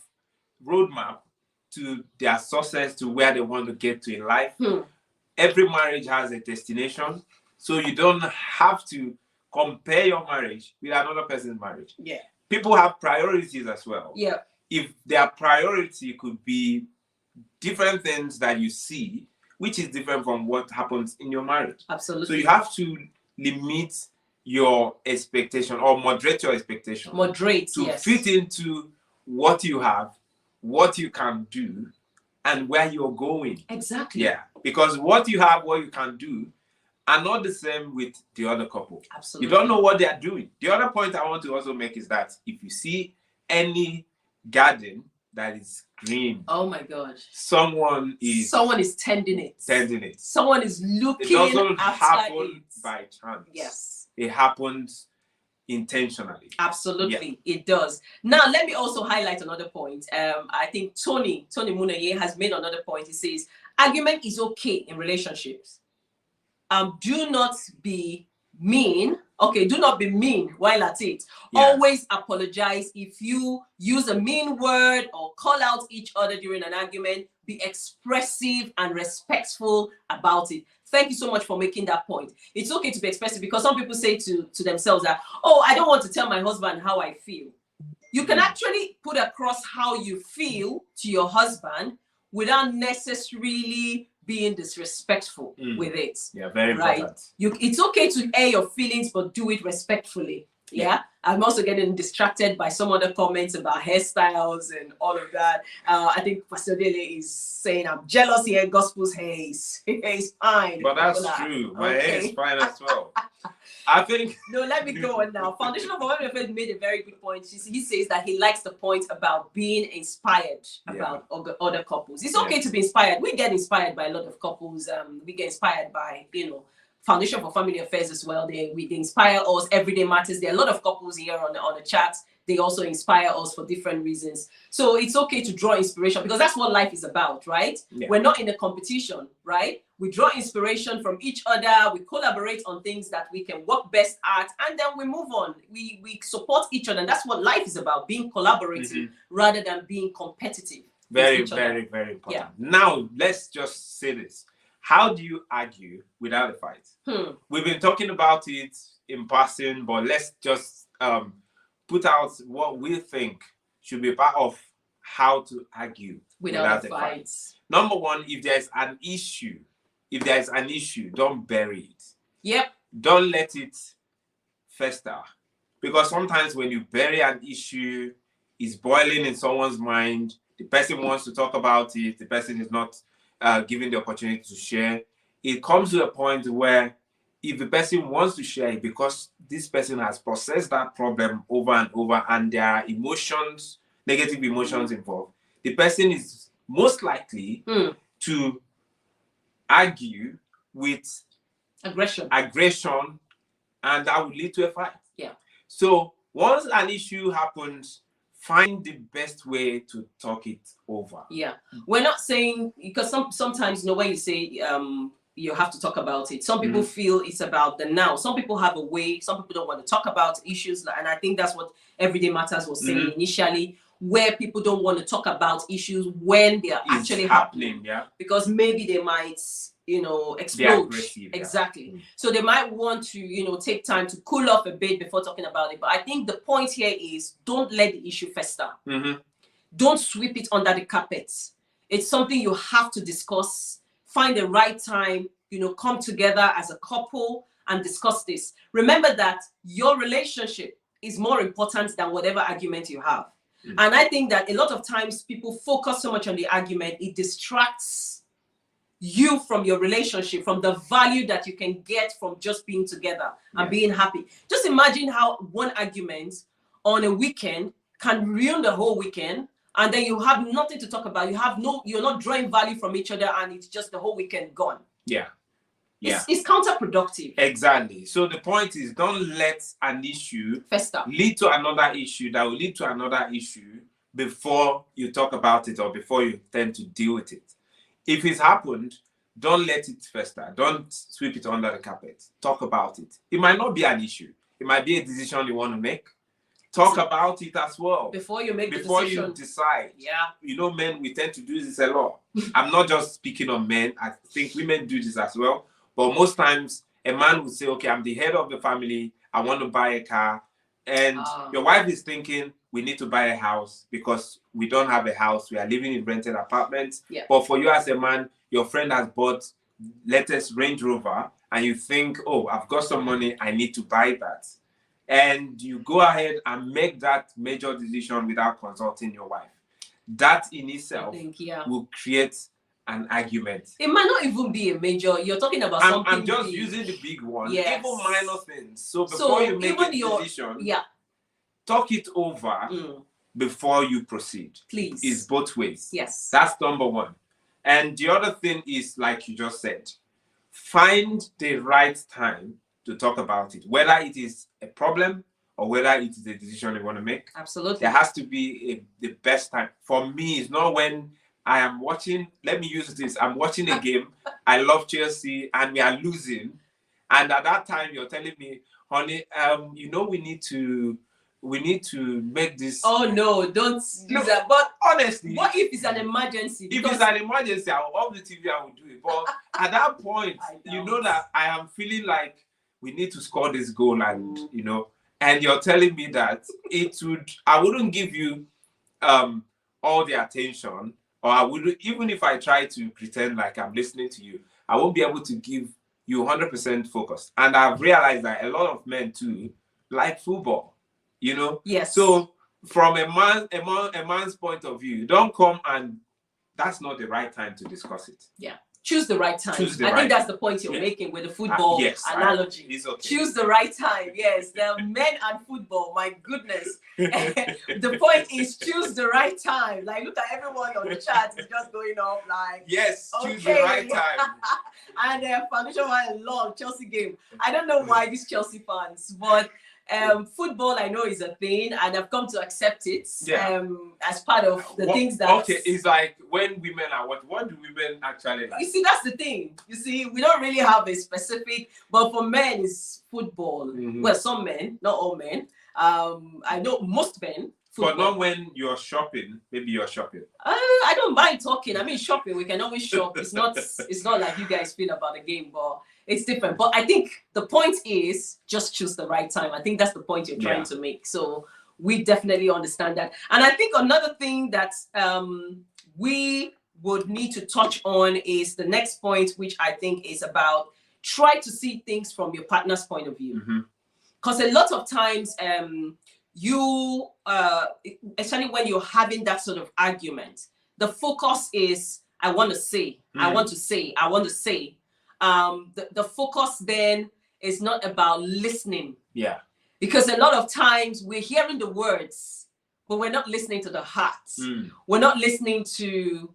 roadmap to their success, to where they want to get to in life. Every marriage has a destination, so you don't have to compare your marriage with another person's marriage. Yeah. People have priorities as well. Yeah. If their priority could be different things that you see, which is different from what happens in your marriage. Absolutely. So you have to limit your expectation, or moderate your expectation. To fit into what you have, what you can do, and where you're going. Exactly. Yeah. Because what you have, what you can do, are not the same with the other couple. Absolutely. You don't know what they are doing. The other point I want to also make is that if you see any garden that is green, oh my gosh, someone is tending it. Someone is looking. It doesn't happen by chance. Yes. It happens intentionally. Absolutely, it does. Now, let me also highlight another point. I think Tony Munaye has made another point. He says, argument is okay in relationships. Do not be mean. Okay, do not be mean while at it. Yeah. Always apologize if you use a mean word or call out each other during an argument. Be expressive and respectful about it. Thank you so much for making that point. It's okay to be expressive, because some people say to themselves that, oh, I don't want to tell my husband how I feel. You can actually put across how you feel to your husband without necessarily being disrespectful with it. Yeah, very important. It's okay to air your feelings, but do it respectfully. Yeah. I'm also getting distracted by some other comments about hairstyles and all of that. I think Pastor Dele is saying, I'm jealous here. Gospel's hair is fine. But that's true. My hair is fine as well. I think. No, let me go on now. Foundation of Women of Faith made a very good point. He says that he likes the point about being inspired about other couples. It's okay to be inspired. We get inspired by a lot of couples. We get inspired by, Foundation for Family Affairs as well. They inspire us. Everyday Matters. There are a lot of couples here on the chat. they also inspire us for different reasons. So it's okay to draw inspiration, because that's what life is about, right? Yeah. We're not in a competition, right? We draw inspiration from each other. We collaborate on things that we can work best at, and then we move on. We support each other, and that's what life is about, being collaborative rather than being competitive. Very, very, very important. Yeah. Now, let's just say this. How do you argue without a fight? We've been talking about it in passing, but let's just put out what we think should be part of how to argue without a fight. Number one, if there's an issue, don't bury it. Yep. Don't let it fester. Because sometimes when you bury an issue, it's boiling in someone's mind. The person wants to talk about it. The person is not given the opportunity to share. It comes to a point where if the person wants to share it, because this person has processed that problem over and over, and there are emotions, negative emotions involved, the person is most likely to argue with aggression, and that will lead to a fight. Yeah. So once an issue happens, find the best way to talk it over. Yeah. We're not saying, because sometimes, you know, when you say you have to talk about it, some people feel it's about the now. Some people have a way, some people don't want to talk about issues, and I think that's what Everyday Matters was saying initially, where people don't want to talk about issues when they are actually happening. Yeah. Because maybe they might, you know, explode. Exactly. Yeah. So they might want to, you know, take time to cool off a bit before talking about it. But I think the point here is, don't let the issue fester. Don't sweep it under the carpet. It's something you have to discuss. Find the right time, you know, come together as a couple and discuss this. Remember that your relationship is more important than whatever argument you have. And I think that a lot of times people focus so much on the argument, it distracts you from your relationship, from the value that you can get from just being together and being happy. Just imagine how one argument on a weekend can ruin the whole weekend, and then you have nothing to talk about. You're not drawing value from each other, and it's just the whole weekend gone. Yeah. It's counterproductive. Exactly. So the point is, don't let an issue fester, lead to another issue that will lead to another issue before you talk about it or before you tend to deal with it. If it's happened, don't let it fester. Don't sweep it under the carpet. Talk about it. It might not be an issue. It might be a decision you want to make. Talk about it as well. Before you make Before the decision. you decide. Yeah. You know, men, we tend to do this a lot. I'm not just speaking on men. I think women do this as well. But most times, a man would say, okay, I'm the head of the family. I want to buy a car. And your wife is thinking, we need to buy a house because we don't have a house. We are living in rented apartments. Yeah. But for you as a man, your friend has bought latest Range Rover, and you think, oh, I've got some money. I need to buy that. And you go ahead and make that major decision without consulting your wife. That in itself will create an argument. It might not even be a major. You're talking about something. I'm just using the big one. Yes. Even minor things. So before you make a decision, talk it over before you proceed. Please. It's both ways. Yes. That's number one. And the other thing is, like you just said, find the right time to talk about it, whether it is a problem or whether it is a decision you want to make. Absolutely. There has to be the best time. For me, it's not when I am watching, let me use this, I'm watching a game, I love Chelsea, and we are losing. And at that time, you're telling me, honey, you know, we need to make this. Oh, no, don't do that. But honestly, what if it's an emergency? If it's an emergency, I will off the TV, I will do it. But at that point, you know that I am feeling like we need to score this goal, and you know, and you're telling me that I wouldn't give you all the attention, or I would, even if I try to pretend like I'm listening to you, I won't be able to give you 100% focus. And I've realized that a lot of men too like football, you know. Yes. So from a man's point of view, don't come and that's not the right time to discuss it. Yeah. Choose the right time. I think that's the point you're making with the football analogy. It's okay. Choose the right time. Yes, the men and football. My goodness. The point is choose the right time. Like, look at everyone on the chat is just going off like, yes, choose the right time. And foundation one long Chelsea game. I don't know why these Chelsea fans, but Football, I know, is a thing, and I've come to accept it as part of the things that. Okay, it's like when women are what do women actually like? You see, that's the thing. You see, we don't really have a specific, but for men, it's football. Well, some men, not all men. I know most men. Football. But not when you're shopping. Maybe you're shopping. I don't mind talking. I mean, shopping. We can always shop. It's not like you guys feel about the game, but it's different. But I think the point is just choose the right time. I think that's the point you're trying to make. So we definitely understand that. And I think another thing that we would need to touch on is the next point, which I think is about try to see things from your partner's point of view. Because a lot of times, you, especially when you're having that sort of argument, the focus is, I want to say, I want to say, I want to say. The focus then is not about listening. Yeah. Because a lot of times we're hearing the words, but we're not listening to the heart. We're not listening to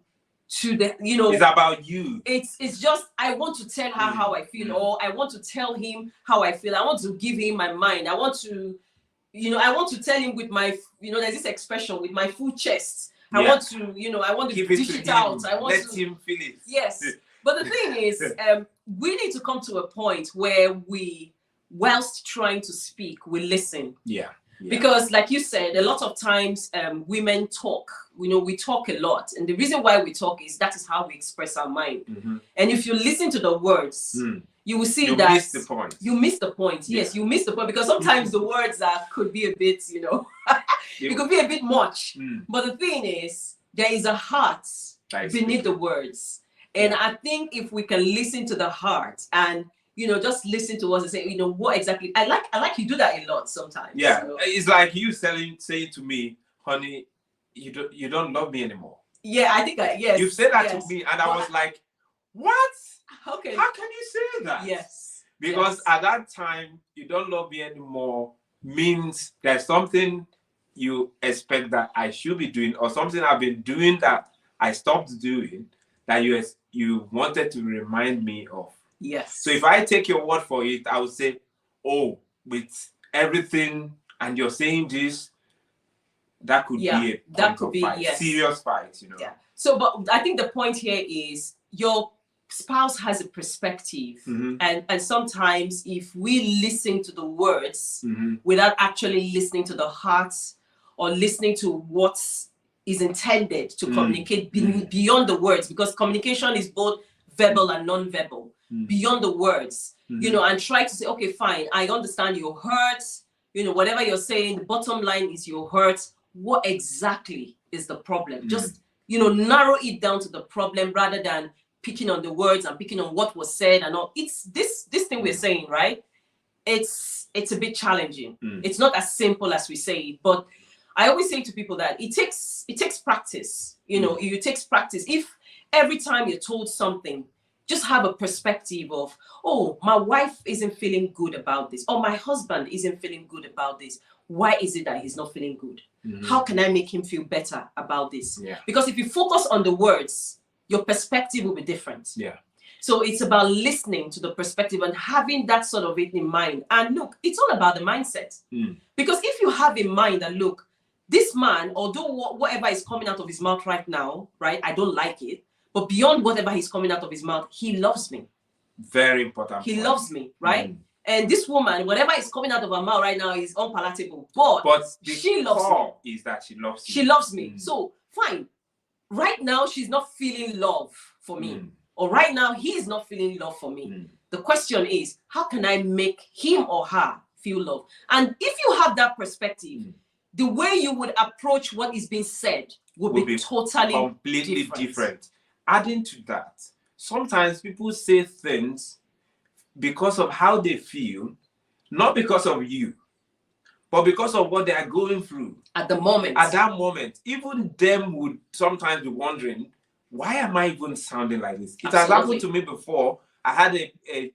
the, you know. It's about you. It's just, I want to tell her how I feel, or I want to tell him how I feel. I want to give him my mind. I want to, you know, I want to tell him with my, you know, there's this expression, with my full chest. I want to, you know, I want to dish it out. I want let him feel it. Yes. But the thing is, we need to come to a point where we, whilst trying to speak, we listen. Yeah. Because like you said, a lot of times women talk, you know, we talk a lot. And the reason why we talk is that is how we express our mind. And if you listen to the words, you will see that miss the point. You miss the point. Yes, you miss the point, because sometimes the words could be a bit, you know, it could be a bit much. But the thing is, there is a heart beneath the words. And I think if we can listen to the heart and, you know, just listen to us and say, you know, what exactly, I like you do that a lot sometimes. Yeah, you know? It's like you saying to me, honey, you don't love me anymore. Yeah, I think yes. You said that to me, and I was like, what? Okay. How can you say that? Yes. Because at that time, you don't love me anymore means there's something you expect that I should be doing, or something I've been doing that I stopped doing that you wanted to remind me of. Yes. So if I take your word for it, I would say, oh, with everything, and you're saying this, that could be a fight, serious fight, you know. Yeah. So, but I think the point here is your spouse has a perspective, and sometimes if we listen to the words without actually listening to the heart or listening to what is intended to communicate beyond the words, because communication is both verbal and non-verbal, beyond the words, you know, and try to say, okay, fine, I understand your hurt, you know, whatever you're saying, the bottom line is your hurt. What exactly is the problem? Just, you know, narrow it down to the problem rather than picking on the words and picking on what was said and all. It's this thing we're saying, right? It's a bit challenging. It's not as simple as we say it, but I always say to people that it takes practice. You know, it takes practice. If every time you're told something, just have a perspective of, oh, my wife isn't feeling good about this, or my husband isn't feeling good about this. Why is it that he's not feeling good? How can I make him feel better about this? Yeah. Because if you focus on the words, your perspective will be different. Yeah. So it's about listening to the perspective and having that sort of it in mind. And look, it's all about the mindset. Because if you have in mind that, look, this man, although whatever is coming out of his mouth right now, right, I don't like it, but beyond whatever he's coming out of his mouth, he loves me. Very important. He loves me, right? And this woman, whatever is coming out of her mouth right now is unpalatable. But she loves me. Is that she loves you. She loves me. So fine. Right now, she's not feeling love for me. Or right now, he is not feeling love for me. The question is, how can I make him or her feel love? And if you have that perspective, the way you would approach what is being said would be totally completely different. Adding to that, sometimes people say things because of how they feel, not because of you, but because of what they are going through at the moment. At that moment, even them would sometimes be wondering, why am I even sounding like this? It has happened to me before. I had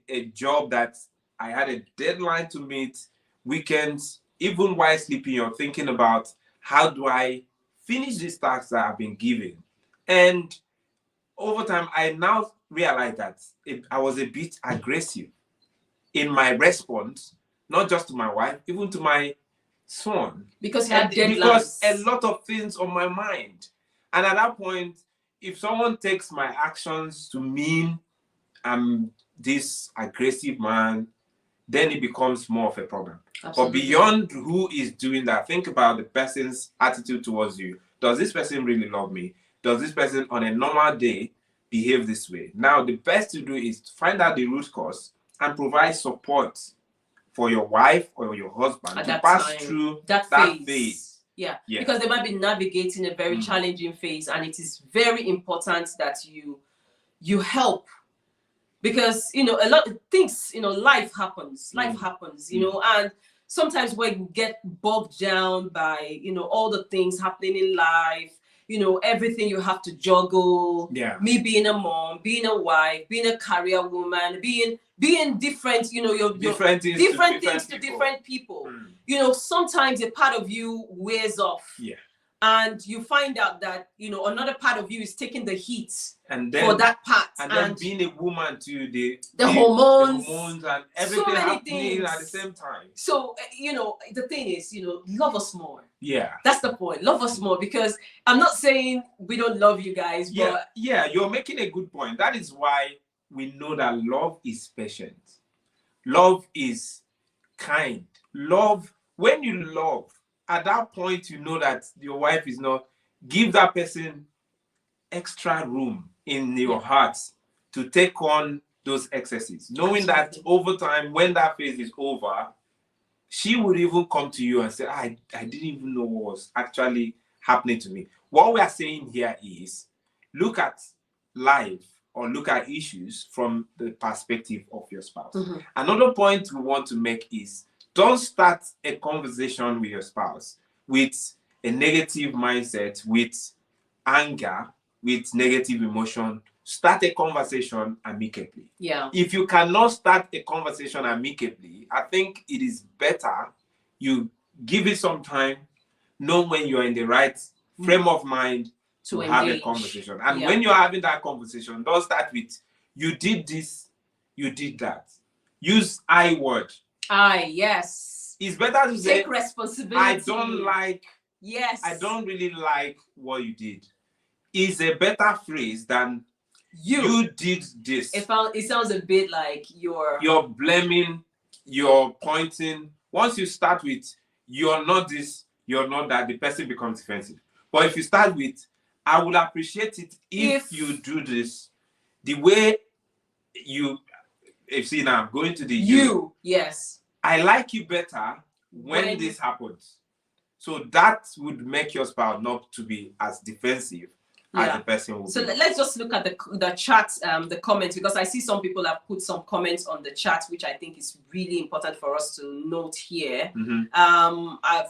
a job that I had a deadline to meet, weekends, even while sleeping, you're thinking about, how do I finish these tasks that I've been given? And over time, I now realize that I was a bit aggressive in my response not just to my wife, even to my son. Because you had deadlines. Because a lot of things on my mind. And at that point, if someone takes my actions to mean I'm this aggressive man, then it becomes more of a problem. Absolutely. But beyond who is doing that, think about the person's attitude towards you. Does this person really love me? Does this person on a normal day behave this way? Now, the best to do is to find out the root cause and provide support for your wife or your husband to pass through that phase. Yeah, because they might be navigating a very challenging phase, and it is very important that you help, because a lot of things, life happens, and sometimes when you get bogged down by all the things happening in life, everything you have to juggle. Me being a mom, being a wife, being a career woman, being different, your different things to different people. Sometimes a part of you wears off. And you find out that another part of you is taking the heat for that part. And then being a woman too, the hormones and everything happening at the same time. So the thing is, love us more. Yeah, that's the point. Love us more, because I'm not saying we don't love you guys, but you're making a good point. That is why we know that love is patient. Love is kind. Love, when you love, at that point, you know that your wife is not. Give that person extra room in your heart to take on those excesses, knowing that over time, when that phase is over, she would even come to you and say, I didn't even know what was actually happening to me. What we are saying here is, look at life or look at issues from the perspective of your spouse. Another point we want to make is, don't start a conversation with your spouse with a negative mindset, with anger, with negative emotion. Start a conversation amicably. If you cannot start a conversation amicably, I think it is better you give it some time, know when you're in the right frame of mind to have a conversation. And when you're having that conversation, don't start with, you did this, you did that. Use I word. Yes. It's better to say, take responsibility. I don't really like what you did. Is a better phrase than you did this. It sounds a bit like you're blaming, you're pointing. Once you start with you're not this, you're not that, the person becomes defensive. But if you start with, I would appreciate it if you do this, the way you, see now, I'm going to the you. Yes. I like you better when this happens. So that would make your spouse not to be as defensive as the person would. So let's just look at the chat, the comments, because I see some people have put some comments on the chat, which I think is really important for us to note here.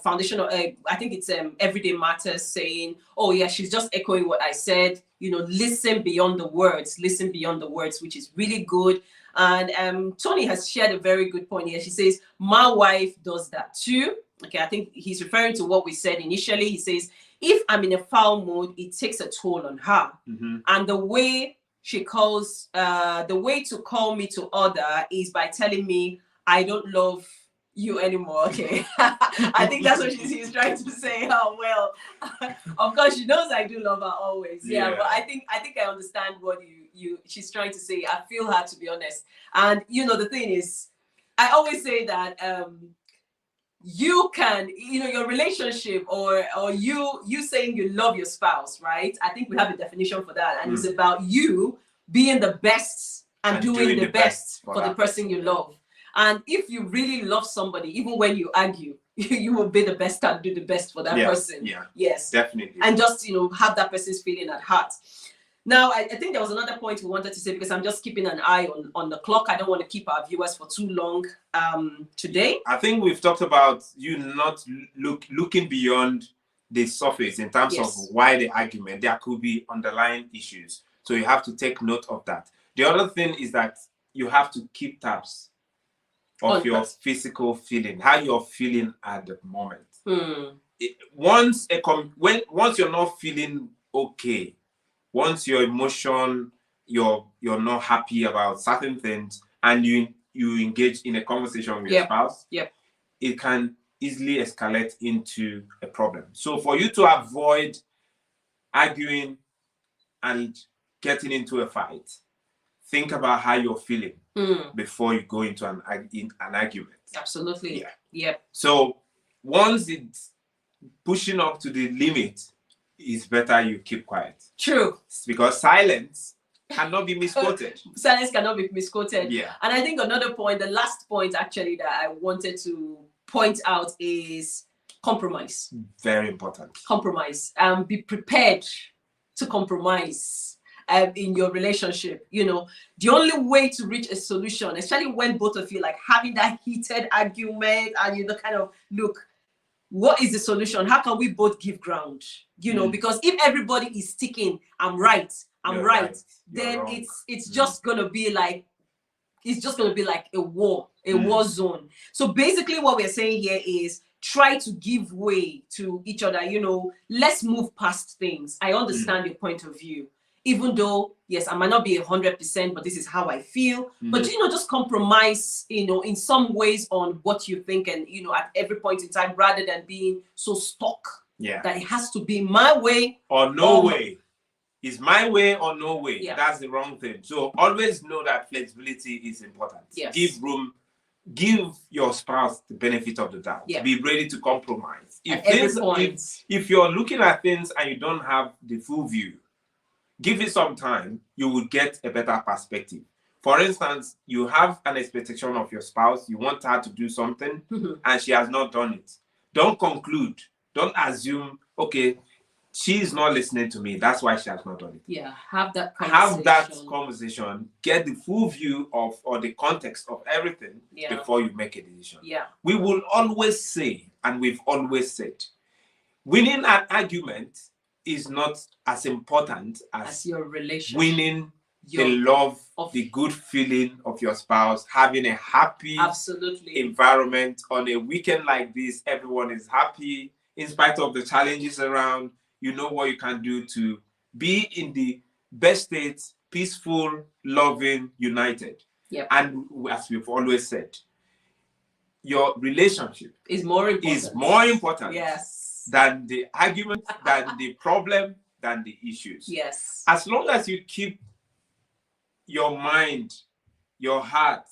Foundational, I think it's Everyday Matters saying, oh yeah, she's just echoing what I said. Listen beyond the words, which is really good. And Tony has shared a very good point here. She says, my wife does that too. Okay, I think he's referring to what we said initially. He says, if I'm in a foul mood, it takes a toll on her. And the way she calls, the way to call me to order is by telling me, I don't love you anymore. Okay. I think that's what she's trying to say. Oh, well, of course, she knows I do love her always. But I think I understand what she's trying to say. I feel her, to be honest. And, the thing is, I always say that, you can, your relationship or you saying you love your spouse, right? I think we have a definition for that. And it's about you being the best and doing the best for the person you love. And if you really love somebody, even when you argue, you will be the best and do the best for that person. Yes, definitely. And just, have that person's feeling at heart. Now, I think there was another point we wanted to say, because I'm just keeping an eye on the clock. I don't want to keep our viewers for too long today. I think we've talked about you not looking beyond the surface in terms of why the argument. There could be underlying issues. So you have to take note of that. The other thing is that you have to keep tabs of your physical feeling, how you're feeling at the moment. Once you're not feeling okay, once your emotion, you're not happy about certain things, and you you engage in a conversation with your spouse, Yep. it can easily escalate into a problem. So for you to avoid arguing and getting into a fight, think about how you're feeling before you go into an argument. Absolutely. Yeah. Yep. So once it's pushing up to the limit, it's better you keep quiet. True. Because silence cannot be misquoted. Silence cannot be misquoted. Yeah. And I think another point, the last point actually that I wanted to point out is compromise. Very important. Compromise. Be prepared to compromise in your relationship. You know, the only way to reach a solution, especially when both of you like having that heated argument and you know kind of look, what is the solution? How can we both give ground? You know, because if everybody is sticking, I'm right, You're right, right. then wrong. it's just gonna be like a war zone. So basically what we're saying here is try to give way to each other. You know, let's move past things. I understand your point of view, even though yes, I might not be 100%, but this is how I feel. But you know, just compromise, you know, in some ways on what you think, and you know, at every point in time, rather than being so stuck that it has to be my way or no way. It's my way or no way. Yeah. That's the wrong thing. So always know that flexibility is important. Yes. Give room. Give your spouse the benefit of the doubt. Yeah. Be ready to compromise. If you're looking at things and you don't have the full view, give it some time. You will get a better perspective. For instance, you have an expectation of your spouse. You want her to do something and she has not done it. Don't conclude. Don't assume, okay, she's not listening to me. That's why she has not done it. Yeah, have that conversation. Get the full view of or the context of everything before you make a decision. Yeah. We will always say, and we've always said, winning an argument is not as important as your relationship. Winning the love, the good feeling of your spouse, having a happy environment. On a weekend like this, everyone is happy in spite of the challenges around. You know what you can do to be in the best state, peaceful, loving, united. Yep. And as we've always said, your relationship is more important. Yes. Than the argument, than the problem, than the issues. Yes. As long as you keep your mind, your heart,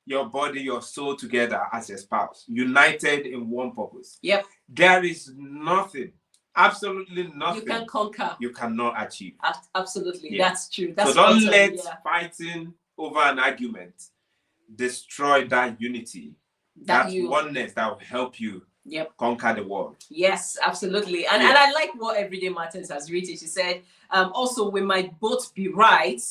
your body, your soul together as a spouse, united in one purpose. Yep. There is nothing, absolutely nothing you can conquer, you cannot achieve. Absolutely. That's true. That's so don't let fighting over an argument destroy that unity, that oneness that will help you conquer the world. Yes, absolutely. And I like what Everyday Matters has written. She said, also, we might both be right.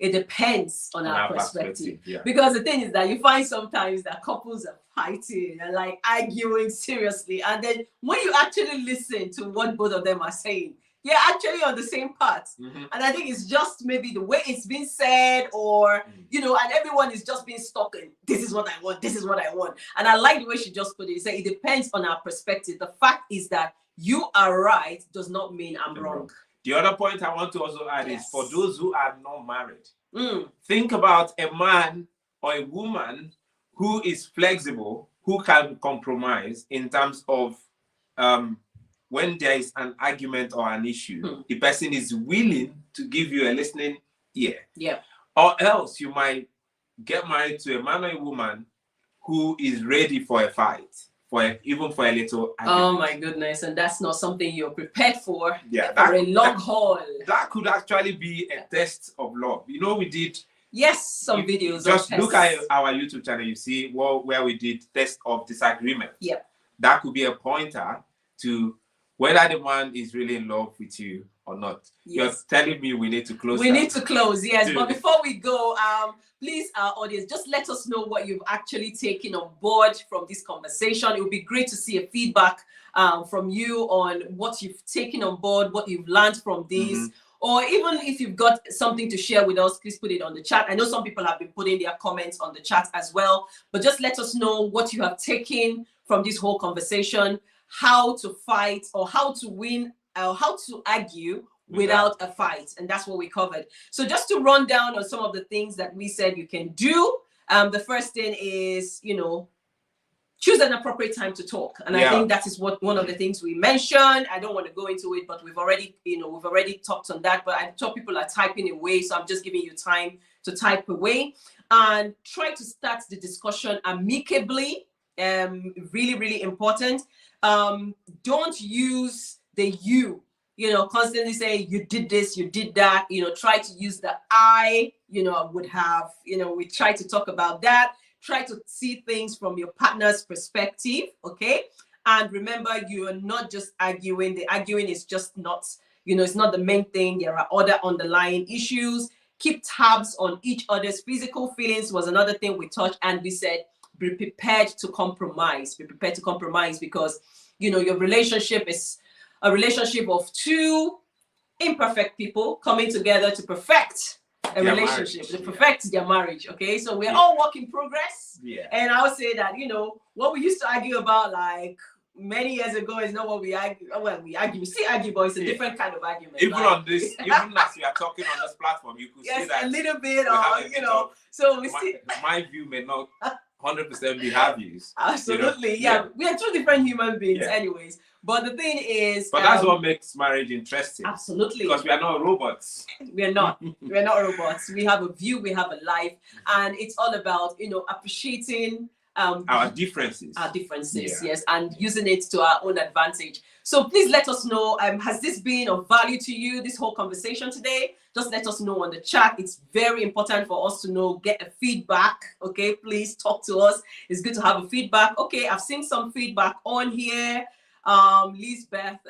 It depends on our perspective. Because the thing is that you find sometimes that couples are fighting and like arguing seriously. And then when you actually listen to what both of them are saying, you're actually on the same path. And I think it's just maybe the way it's been said, or, you know, and everyone is just being stuck in, this is what I want, this is what I want. And I like the way she just put it. She said, it depends on our perspective. The fact is that you are right does not mean I'm wrong. The other point I want to also add is for those who are not married, think about a man or a woman who is flexible, who can compromise in terms of when there is an argument or an issue, the person is willing to give you a listening ear. Yeah. Or else you might get married to a man or a woman who is ready for a fight. Even for a little argument. Oh my goodness, and that's not something you're prepared for. For a long haul. That could actually be a test of love. You know, we did some videos. Just look at our YouTube channel, you see where we did test of disagreement. That could be a pointer to whether the man is really in love with you or not. You're telling me we need to close. We need to close, yes. But before we go, please, our audience, just let us know what you've actually taken on board from this conversation. It would be great to see a feedback from you on what you've taken on board, what you've learned from this. Or even if you've got something to share with us, please put it on the chat. I know some people have been putting their comments on the chat as well. But just let us know what you have taken from this whole conversation, how to fight or how to win, or how to argue without a fight. And that's what we covered. So just to run down on some of the things that we said you can do The first thing is, choose an appropriate time to talk. And I think that is one of the things we mentioned. I don't want to go into it, but we've already talked on that. But I thought people are typing away, so I'm just giving you time to type away. And try to start the discussion amicably. Really, really important. Don't use the you. Constantly say you did this, you did that. Try to use the I. Would have. We try to talk about that. Try to see things from your partner's perspective, okay? And remember, you are not just arguing. The arguing is just not, it's not the main thing. There are other underlying issues. Keep tabs on each other's physical feelings was another thing we touched, and we said, be prepared to compromise. Be prepared to compromise because, your relationship is a relationship of two imperfect people coming together to perfect relationship, to perfect their marriage. Okay, so we're all work in progress. And I would say that what we used to argue about like many years ago is not what we argue. Well, we still argue, but it's a different kind of argument. Even on this, even as we are talking on this platform, you could see that a little bit, or so we see. My view may not 100% be her views. Absolutely, we are two different human beings, anyways. But the thing is, but that's what makes marriage interesting. Absolutely, because we are not robots. We're not. We're not robots. We have a view. We have a life, and it's all about appreciating our differences. Yes, and using it to our own advantage. So please let us know. Has this been of value to you? This whole conversation today? Just let us know on the chat. It's very important for us to know. Get a feedback. Okay, please talk to us. It's good to have a feedback. Okay, I've seen some feedback on here. Lisbeth,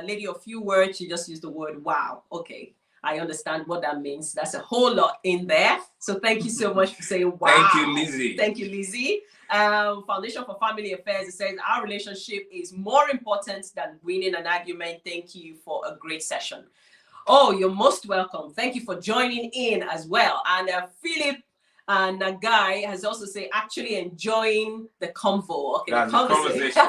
lady of few words, she just used the word wow. Okay, I understand what that means. That's a whole lot in there. So thank you so much for saying wow. Thank you, Lizzie. Thank you, Lizzie. Foundation for Family Affairs, it says our relationship is more important than winning an argument. Thank you for a great session. Oh, you're most welcome. Thank you for joining in as well. And Philip and Nagai has also said actually enjoying the convo. Okay, the conversation.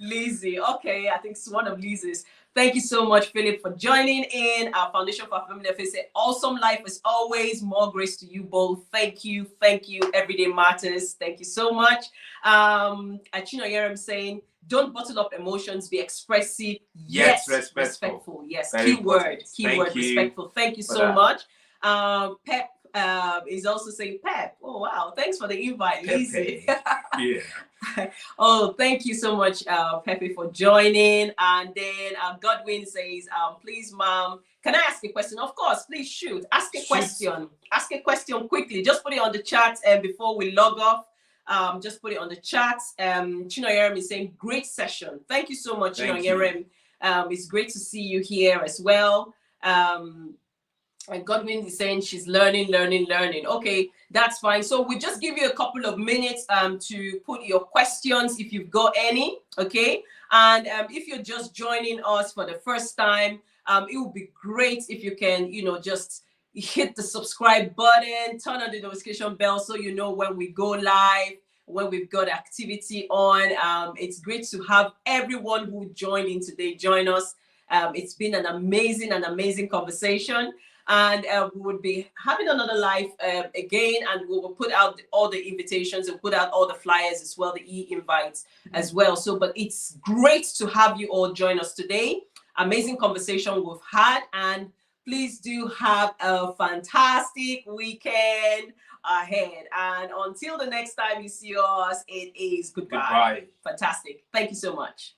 Lizzie. Okay, I think it's one of Lizzie's. Thank you so much, Philip, for joining in. Our Foundation for Family Affairs say awesome life as always. More grace to you both. Thank you. Thank you. Everyday matters. Thank you so much. Achino Yerem saying, don't bottle up emotions, be expressive, yet respectful. Yes, keyword, respectful. Thank you so much. Pep is also saying, Pep, oh wow, thanks for the invite, Lizzie. Oh, thank you so much, Pepe, for joining. And then Godwin says, please, ma'am, can I ask a question? Of course, please shoot. Ask a question. Ask a question quickly. Just put it on the chat before we log off. Just put it on the chat. Chino Yerem is saying, great session. Thank you so much, Chino Yerem. It's great to see you here as well. And Godwin is saying she's learning. Okay, that's fine. So we just give you a couple of minutes to put your questions if you've got any. Okay, and if you're just joining us for the first time, it would be great if you can, just hit the subscribe button, turn on the notification bell so you know when we go live, when we've got activity on. It's great to have everyone who joined in today join us. It's been an amazing conversation. And we would be having another live again, and we will put out all the invitations and put out all the flyers as well, the e-invites as well. So, but it's great to have you all join us today. Amazing conversation we've had, and please do have a fantastic weekend ahead. And until the next time you see us, it is goodbye. Fantastic. Thank you so much.